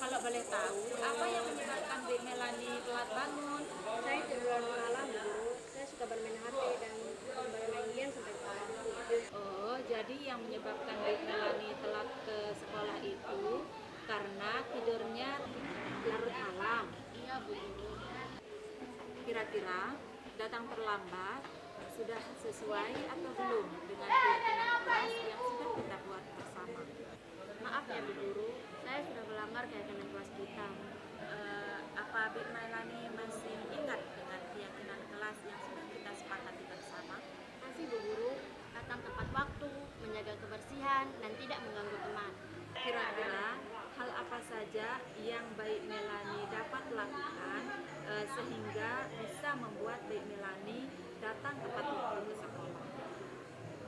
Kalau boleh tahu, apa yang menyebabkan Baik Melani telat bangun? Saya tiduran malam Bu Guru, saya suka bermain HP dan bermain game sampai malam. Oh, jadi yang menyebabkan Baik Melani telat ke sekolah itu karena tidurnya larut malam. Iya Bu Guru. Kira-kira datang terlambat sudah sesuai atau belum dengan keyakinan kelas yang sudah kita buat bersama? Maaf ya Bu Guru, saya sudah melanggar keyakinan kelas kita. Apa Baik Melani masih ingat dengan keyakinan kelas yang sudah kita sepakati bersama? Masih Bu Guru, datang tepat waktu, menjaga kebersihan, dan tidak mengganggu teman. Kira-kira hal apa saja yang Baik Melani dapat lakukan sehingga bisa membuat Baik Melani datang tepat waktu ke sekolah?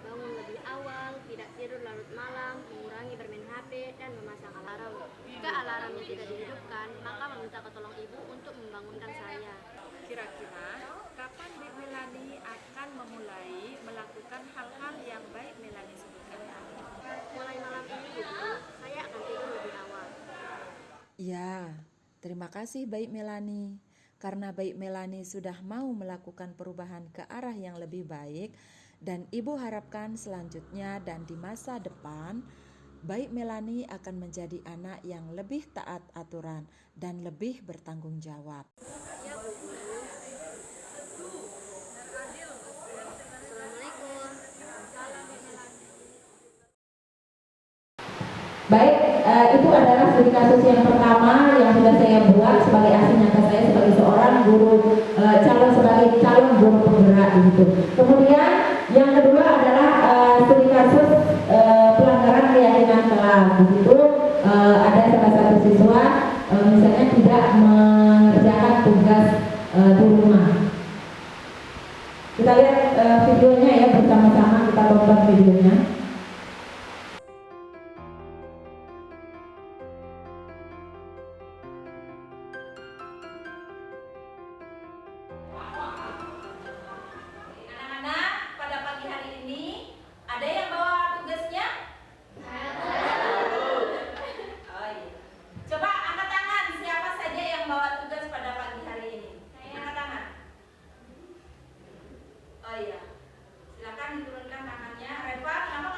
Bangun lebih awal, tidak tidur larut malam, mengurangi bermain HP, dan memasang alarm. Jika alarmnya tidak dihidupkan, maka meminta tolong ibu untuk membangunkan saya. Kira-kira kapan Baik Melani akan memulai melakukan hal-hal yang Baik Melani sebutkan tadi? Mulai malam ini Bu Guru, saya akan tidur lebih awal. Ya, terima kasih Baik Melani. Karena Baik Melani sudah mau melakukan perubahan ke arah yang lebih baik dan Ibu harapkan selanjutnya dan di masa depan Baik Melani akan menjadi anak yang lebih taat aturan dan lebih bertanggung jawab. Ya Bu Guru. Assalamualaikum. Baik, itu adalah studi kasus yang pertama yang sudah saya buat sebagai aksi nyata saya sebagai seorang guru sebagai calon guru penggerak gitu. Kemudian yang kedua adalah studi kasus pelanggaran keyakinan kelas. Di situ ada salah satu siswa misalnya tidak mengerjakan tugas di rumah. Kita lihat videonya ya bersama-sama, kita tonton videonya. Anak-anak, pada pagi hari ini ada yang bawa tugasnya? Oh iya. Coba angkat tangan siapa saja yang bawa tugas pada pagi hari ini. Angkat tangan. Oh iya. Silakan diturunkan tangannya. Reva, kenapa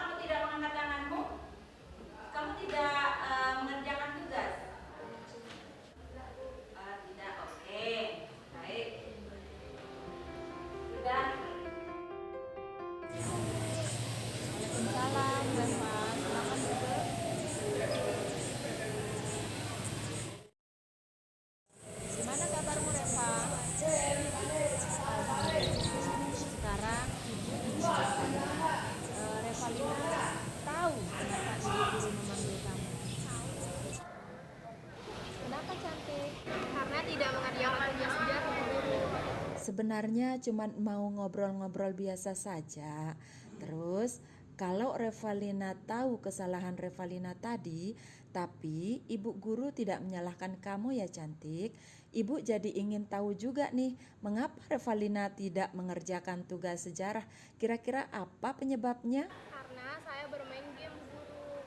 sebenarnya cuma mau ngobrol-ngobrol biasa saja. Terus kalau Revalina tahu kesalahan Revalina tadi, tapi ibu guru tidak menyalahkan kamu ya cantik. Ibu jadi ingin tahu juga nih, mengapa Revalina tidak mengerjakan tugas sejarah? Kira-kira apa penyebabnya? Karena saya bermain game, guru.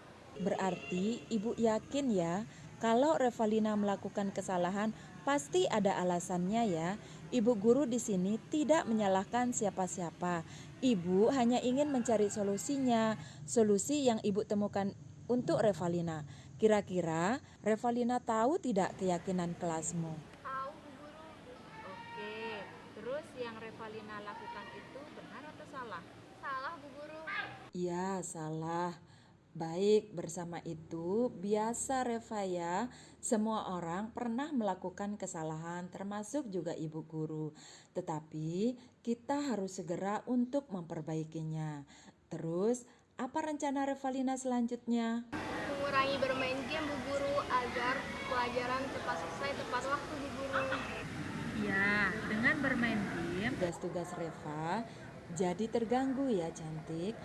Berarti ibu yakin ya, kalau Revalina melakukan kesalahan pasti ada alasannya ya. Ibu guru di sini tidak menyalahkan siapa-siapa. Ibu hanya ingin mencari solusinya, solusi yang ibu temukan untuk Revalina. Kira-kira Revalina tahu tidak keyakinan kelasmu? Tahu, Bu Guru. Oke, terus yang Revalina lakukan itu benar atau salah? Salah, Bu Guru. Ya, salah. Baik, bersama itu biasa Reva ya, semua orang pernah melakukan kesalahan termasuk juga ibu guru. Tetapi kita harus segera untuk memperbaikinya. Terus, apa rencana Revalina selanjutnya? Mengurangi bermain game, Bu Guru, agar pelajaran tepat selesai tepat waktu, Bu Guru. Ya, dengan bermain game, tugas-tugas Reva jadi terganggu ya cantik.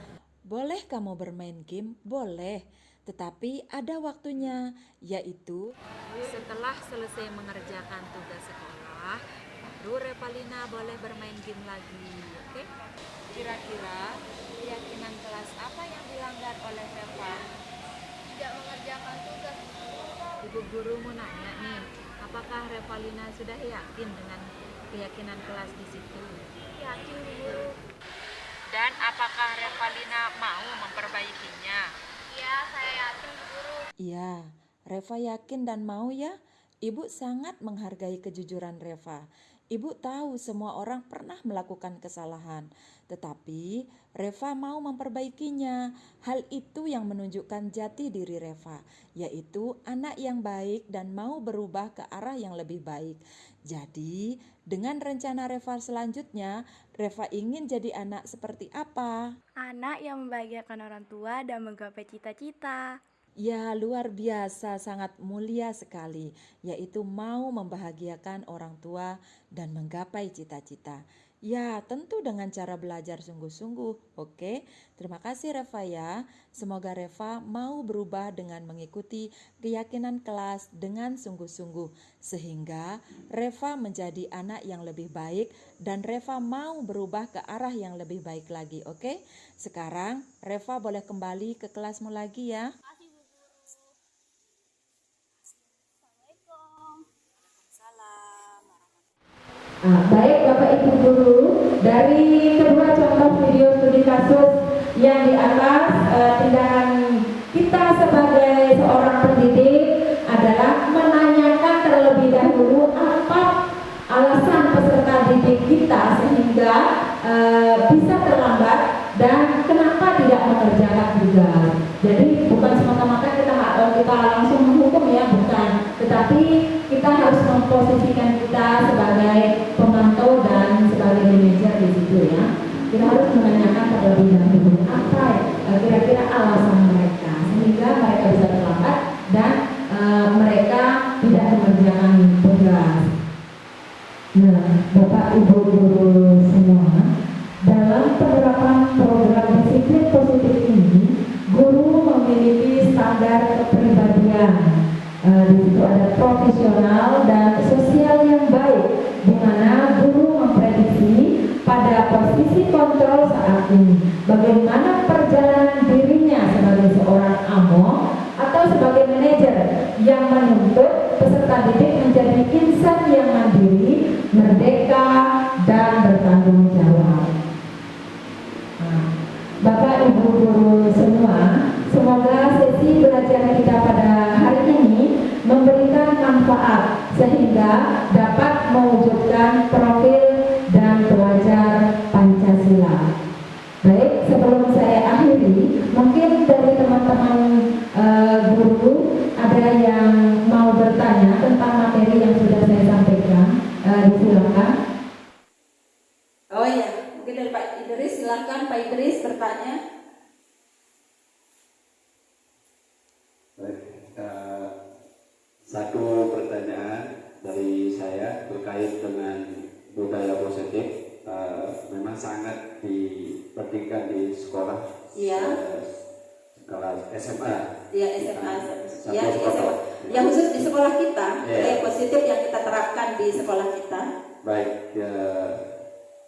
Boleh kamu bermain game? Boleh. Tetapi ada waktunya, yaitu setelah selesai mengerjakan tugas sekolah, baru Revalina boleh bermain game lagi. Oke? Kira-kira keyakinan kelas apa yang dilanggar oleh Reva? Tidak mengerjakan tugas, Bu Guru. Ibu guru mau nanya nih, apakah Revalina sudah yakin dengan keyakinan kelas di situ? Yakin, Bu Guru. Dan apakah Revalina mau memperbaikinya? Iya, saya yakin, Bu Guru. Iya, Reva yakin dan mau ya. Ibu sangat menghargai kejujuran Reva. Ibu tahu semua orang pernah melakukan kesalahan, tetapi Reva mau memperbaikinya. Hal itu yang menunjukkan jati diri Reva, yaitu anak yang baik dan mau berubah ke arah yang lebih baik. Jadi, dengan rencana Reva selanjutnya, Reva ingin jadi anak seperti apa? Anak yang membahagiakan orang tua dan menggapai cita-cita. Ya, luar biasa, sangat mulia sekali, yaitu mau membahagiakan orang tua dan menggapai cita-cita. Ya, tentu dengan cara belajar sungguh-sungguh. Oke, terima kasih Reva ya. Semoga Reva mau berubah dengan mengikuti keyakinan kelas dengan sungguh-sungguh, sehingga Reva menjadi anak yang lebih baik dan Reva mau berubah ke arah yang lebih baik lagi. Oke, sekarang Reva boleh kembali ke kelasmu lagi ya. Baik Bapak Ibu Guru, dari kedua contoh video studi kasus yang di atas, tindakan kita sebagai seorang pendidik adalah menanyakan terlebih dahulu apa alasan peserta didik kita sehingga bisa terlambat dan kenapa tidak mengerjakan tugas. Jadi bukan semata-mata kita langsung menghukum ya, bukan, tetapi kita harus memposisikan kita sebagai pemantau dan sebagai manajer di situ ya. Kita harus menanyakan terlebih dahulu apa kira-kira alasan mereka sehingga mereka bisa terlambat dan mereka tidak mengerjakan tugas. Nah, Bapak Ibu Guru semua, dalam penerapan program disiplin positif ini, guru memiliki standar kepribadian. Di situ ada profesional dan sosial yang baik, di mana guru memprediksi pada posisi kontrol saat ini bagaimana perjalanan dirinya sebagai seorang amo atau sebagai manajer yang menuntut peserta didik menjadi insan yang mandiri, merdeka, dan bertanggung jawab. Bapak Ibu Guru semua, semoga sesi belajar kita pada hari ini memberikan manfaat sehingga dapat mewujudkan profil dan pelajar Pancasila. Baik, sebelum saya akhiri, mungkin dari teman-teman guru ada yang mau bertanya tentang materi yang sudah saya sampaikan, disilakan. Oh ya, mungkin dari Pak Idris, silakan Pak Idris bertanya. Baik, satu pertanyaan dari saya terkait dengan budaya positif memang sangat dipentingkan di sekolah. Iya. Kelas SMA. Iya, SMA. Satu Ya, di sekolah. SMA. Yang khusus di sekolah kita, Iya. budaya positif yang kita terapkan di sekolah kita. Baik,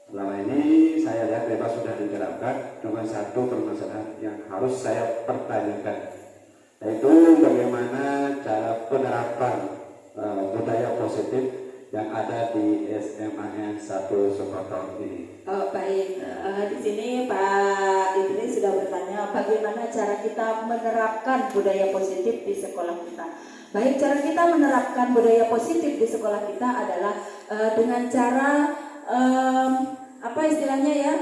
selama ini saya lihat memang sudah diterapkan dengan satu permasalahan yang harus saya pertanyakan, yaitu bagaimana cara penerapan budaya positif yang ada di SMAN 1 Sekotong ini. Oh, baik. Di sini Pak Idris sudah bertanya bagaimana cara kita menerapkan budaya positif di sekolah kita. Baik, cara kita menerapkan budaya positif di sekolah kita adalah dengan cara apa istilahnya ya?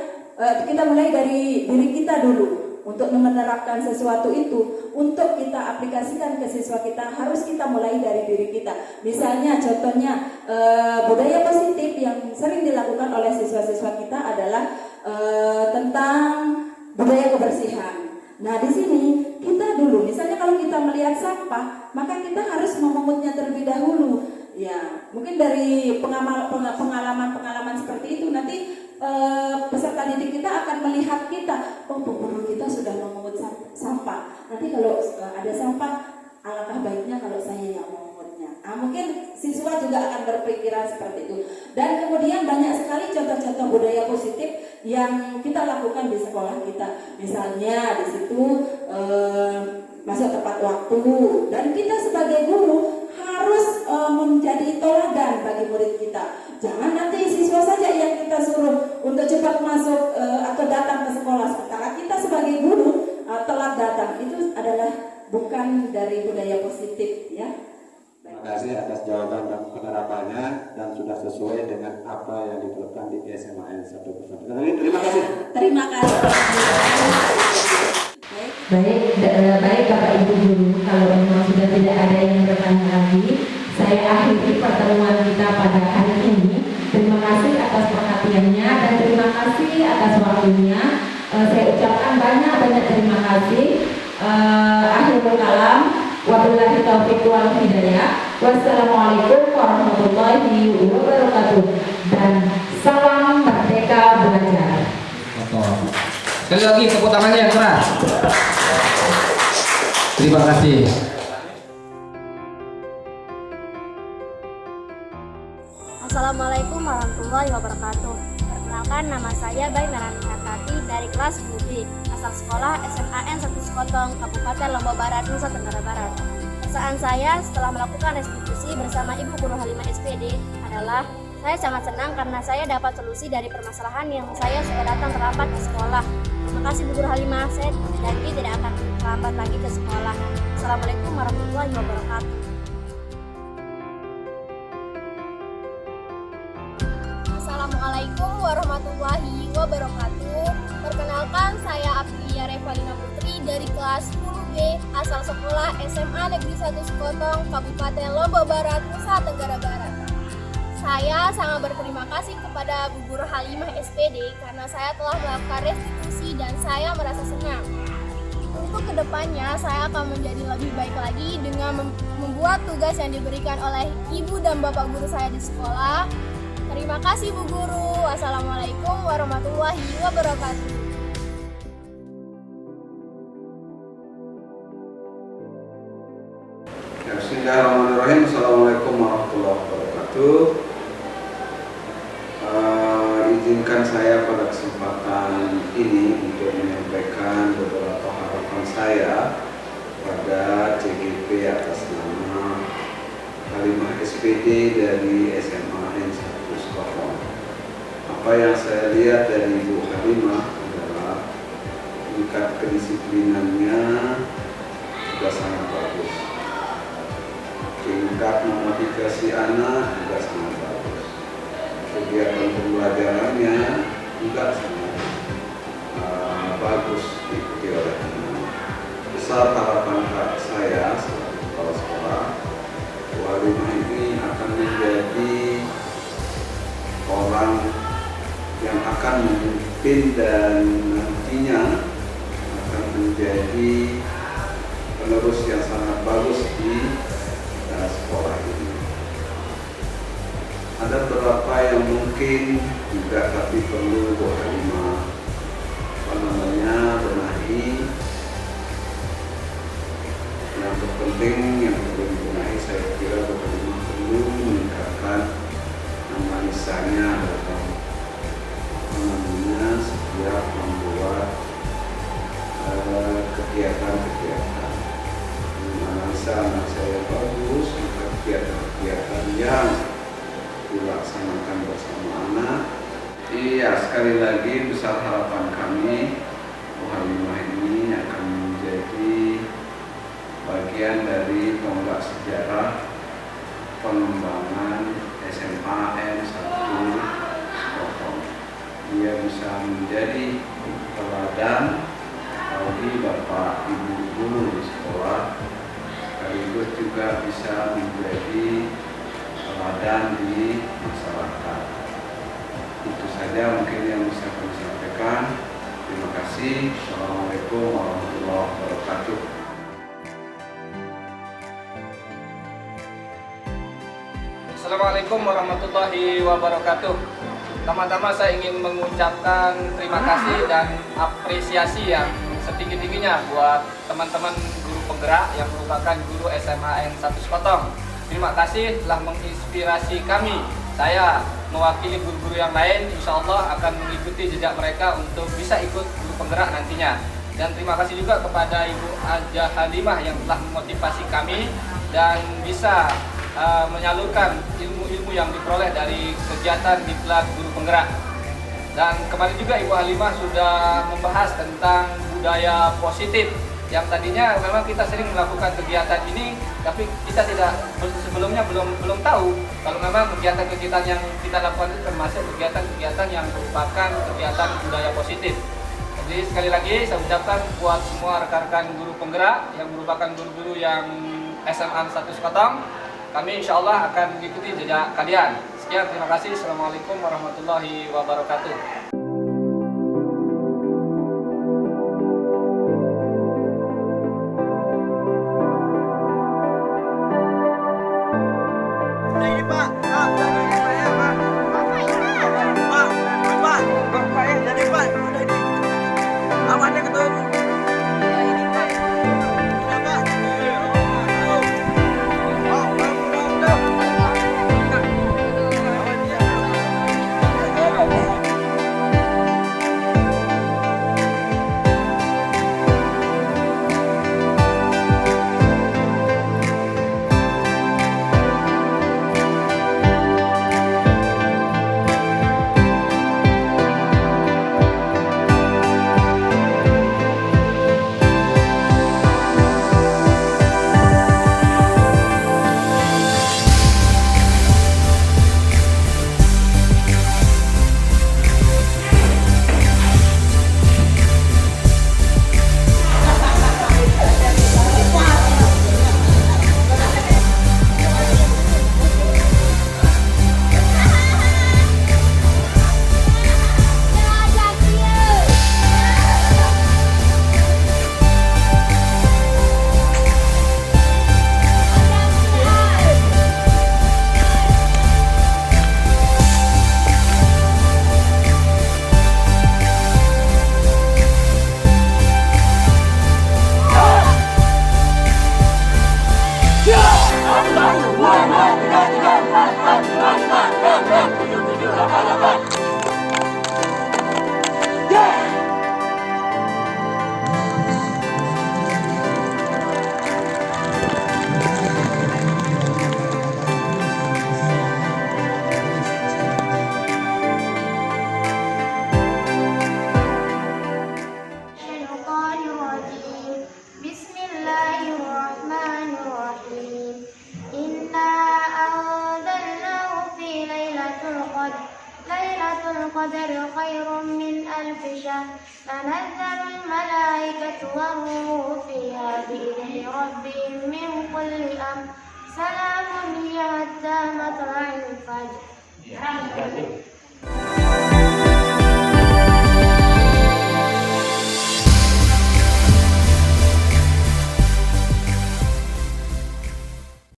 Kita mulai dari diri kita dulu. Untuk menerapkan sesuatu itu, untuk kita aplikasikan ke siswa kita, harus kita mulai dari diri kita. Misalnya, contohnya budaya positif yang sering dilakukan oleh siswa-siswa kita adalah tentang budaya kebersihan. Nah, di sini kita dulu, misalnya kalau kita melihat sampah, maka kita harus memungutnya terlebih dahulu. Ya, mungkin dari pengalaman seperti itu nanti peserta didik kita akan melihat kita, oh guru kita sudah memungut sampah. Nanti kalau ada sampah, alangkah baiknya kalau saya yang memungutnya. Mungkin siswa juga akan berpikiran seperti itu. Dan kemudian banyak sekali contoh-contoh budaya positif yang kita lakukan di sekolah kita. Misalnya di situ masuk tepat waktu, dan kita sebagai guru harus menjadi teladan bagi murid kita. Jangan nanti siswa saja yang kita suruh untuk cepat masuk atau datang ke sekolah, sementara kita sebagai guru telat datang. Itu adalah bukan dari budaya positif, ya. Terima kasih atas jawaban dan penerapannya dan sudah sesuai dengan apa yang ditetapkan di SMAN 1 Sekotong. Terima kasih. Terima kasih. Baik Bapak Ibu Guru, kalau memang sudah tidak ada yang bertanya lagi, saya akhiri pertemuan kita pada hari ini. Terima kasih atas perhatiannya dan terima kasih atas waktunya. Saya ucapkan banyak terima kasih. Akhirul kalam, wabillahi taufiq wal hidayah. Wassalamualaikum warahmatullahi wabarakatuh. Dan salam merdeka belajar. Sekali lagi tepuk tangannya yang keras. Terima kasih. Assalamualaikum warahmatullahi wabarakatuh. Perkenalkan, nama saya Bayi Merani Hatati dari kelas 10B, asal sekolah SMAN 1 Sekotong, Kabupaten Lombok Barat, Nusa Tenggara Barat. Perasaan saya setelah melakukan restitusi bersama Ibu Guru Halimah SPD adalah saya sangat senang karena saya dapat solusi dari permasalahan yang saya suka datang terlambat ke sekolah. Terima kasih Bu Guru Halimah, saya janji tidak akan terlambat lagi ke sekolah. Assalamualaikum warahmatullahi wabarakatuh. Assalamualaikum warahmatullahi wabarakatuh. Perkenalkan, saya Aprilia Revalina Putri dari kelas 10B, asal sekolah SMA Negeri 1 Sekotong, Kabupaten Lombok Barat, Nusa Tenggara Barat. Saya sangat berterima kasih kepada Bu Guru Halimah SPD karena saya telah melakukan restitusi dan saya merasa senang. Untuk kedepannya, saya akan menjadi lebih baik lagi dengan membuat tugas yang diberikan oleh Ibu dan Bapak Guru saya di sekolah. Terima kasih Bu Guru. Wassalamualaikum warahmatullahi wabarakatuh. Bismillahirrahmanirrahim. Assalamualaikum warahmatullahi wabarakatuh. Izinkan saya pada kesempatan ini untuk menyampaikan beberapa harapan saya pada CGP atas nama Halimah SPD dari SMAN 1 Sekotong. Apa yang saya lihat dari Ibu Halimah adalah tingkat kedisiplinannya sudah sangat bagus. Tingkat memotivasi anak juga sangat bagus. Kegiatan pembelajarannya juga sangat bagus diikuti oleh anak. Besar harapan saya selaku kepala sekolah, Bu Halimah ini akan menjadi orang yang akan memimpin dan nantinya akan menjadi penerus yang sangat bagus di sekolah ini. Ada beberapa yang mungkin juga tapi perlu Bu Halimah benahi. Yang terpenting yang perlu dibenahi saya kira Bu Halimah perlu meningkatkan nama lisannya dalam setiap membuat kegiatan-kegiatan. Analisa saya bagus, kegiatan-kegiatan yang dilaksanakan bersama anak. Iya, sekali lagi besar harapan kami Bu Halimah ini akan menjadi bagian dari tonggak sejarah pengembangan SMA N1 Skotong. Dia bisa menjadi teladan bagi Bapak Ibu guru di sekolah, sekaligus juga bisa menjadi teladan di masyarakat. Itu saja mungkin yang bisa kami sampaikan. Terima kasih. Assalamualaikum warahmatullahi wabarakatuh. Assalamualaikum warahmatullahi wabarakatuh. Pertama-tama saya ingin mengucapkan terima kasih dan apresiasi yang setinggi-tingginya buat teman-teman guru penggerak yang merupakan guru SMA N1 Skotong. Terima kasih telah menginspirasi kami. Saya mewakili guru-guru yang lain, insya Allah akan mengikuti jejak mereka untuk bisa ikut guru penggerak nantinya. Dan terima kasih juga kepada Ibu Haja Halimah yang telah memotivasi kami dan bisa menyalurkan ilmu-ilmu yang diperoleh dari kegiatan diklat guru penggerak. Dan kemarin juga Ibu Halimah sudah membahas tentang budaya positif yang tadinya memang kita sering melakukan kegiatan ini, tapi kita sebelumnya belum tahu kalau memang kegiatan-kegiatan yang kita lakukan itu termasuk kegiatan-kegiatan yang merupakan kegiatan budaya positif. Jadi sekali lagi saya ucapkan buat semua rekan-rekan guru penggerak yang merupakan guru-guru yang SMA 1 Skotong, kami insya Allah akan mengikuti jejak kalian. Sekian, terima kasih. Assalamualaikum warahmatullahi wabarakatuh. القدر خير من ألف شهر تنزل الملائكة والروح فيها بإذن ربهم من كل أمر سلام هي حتى مطلع الفجر.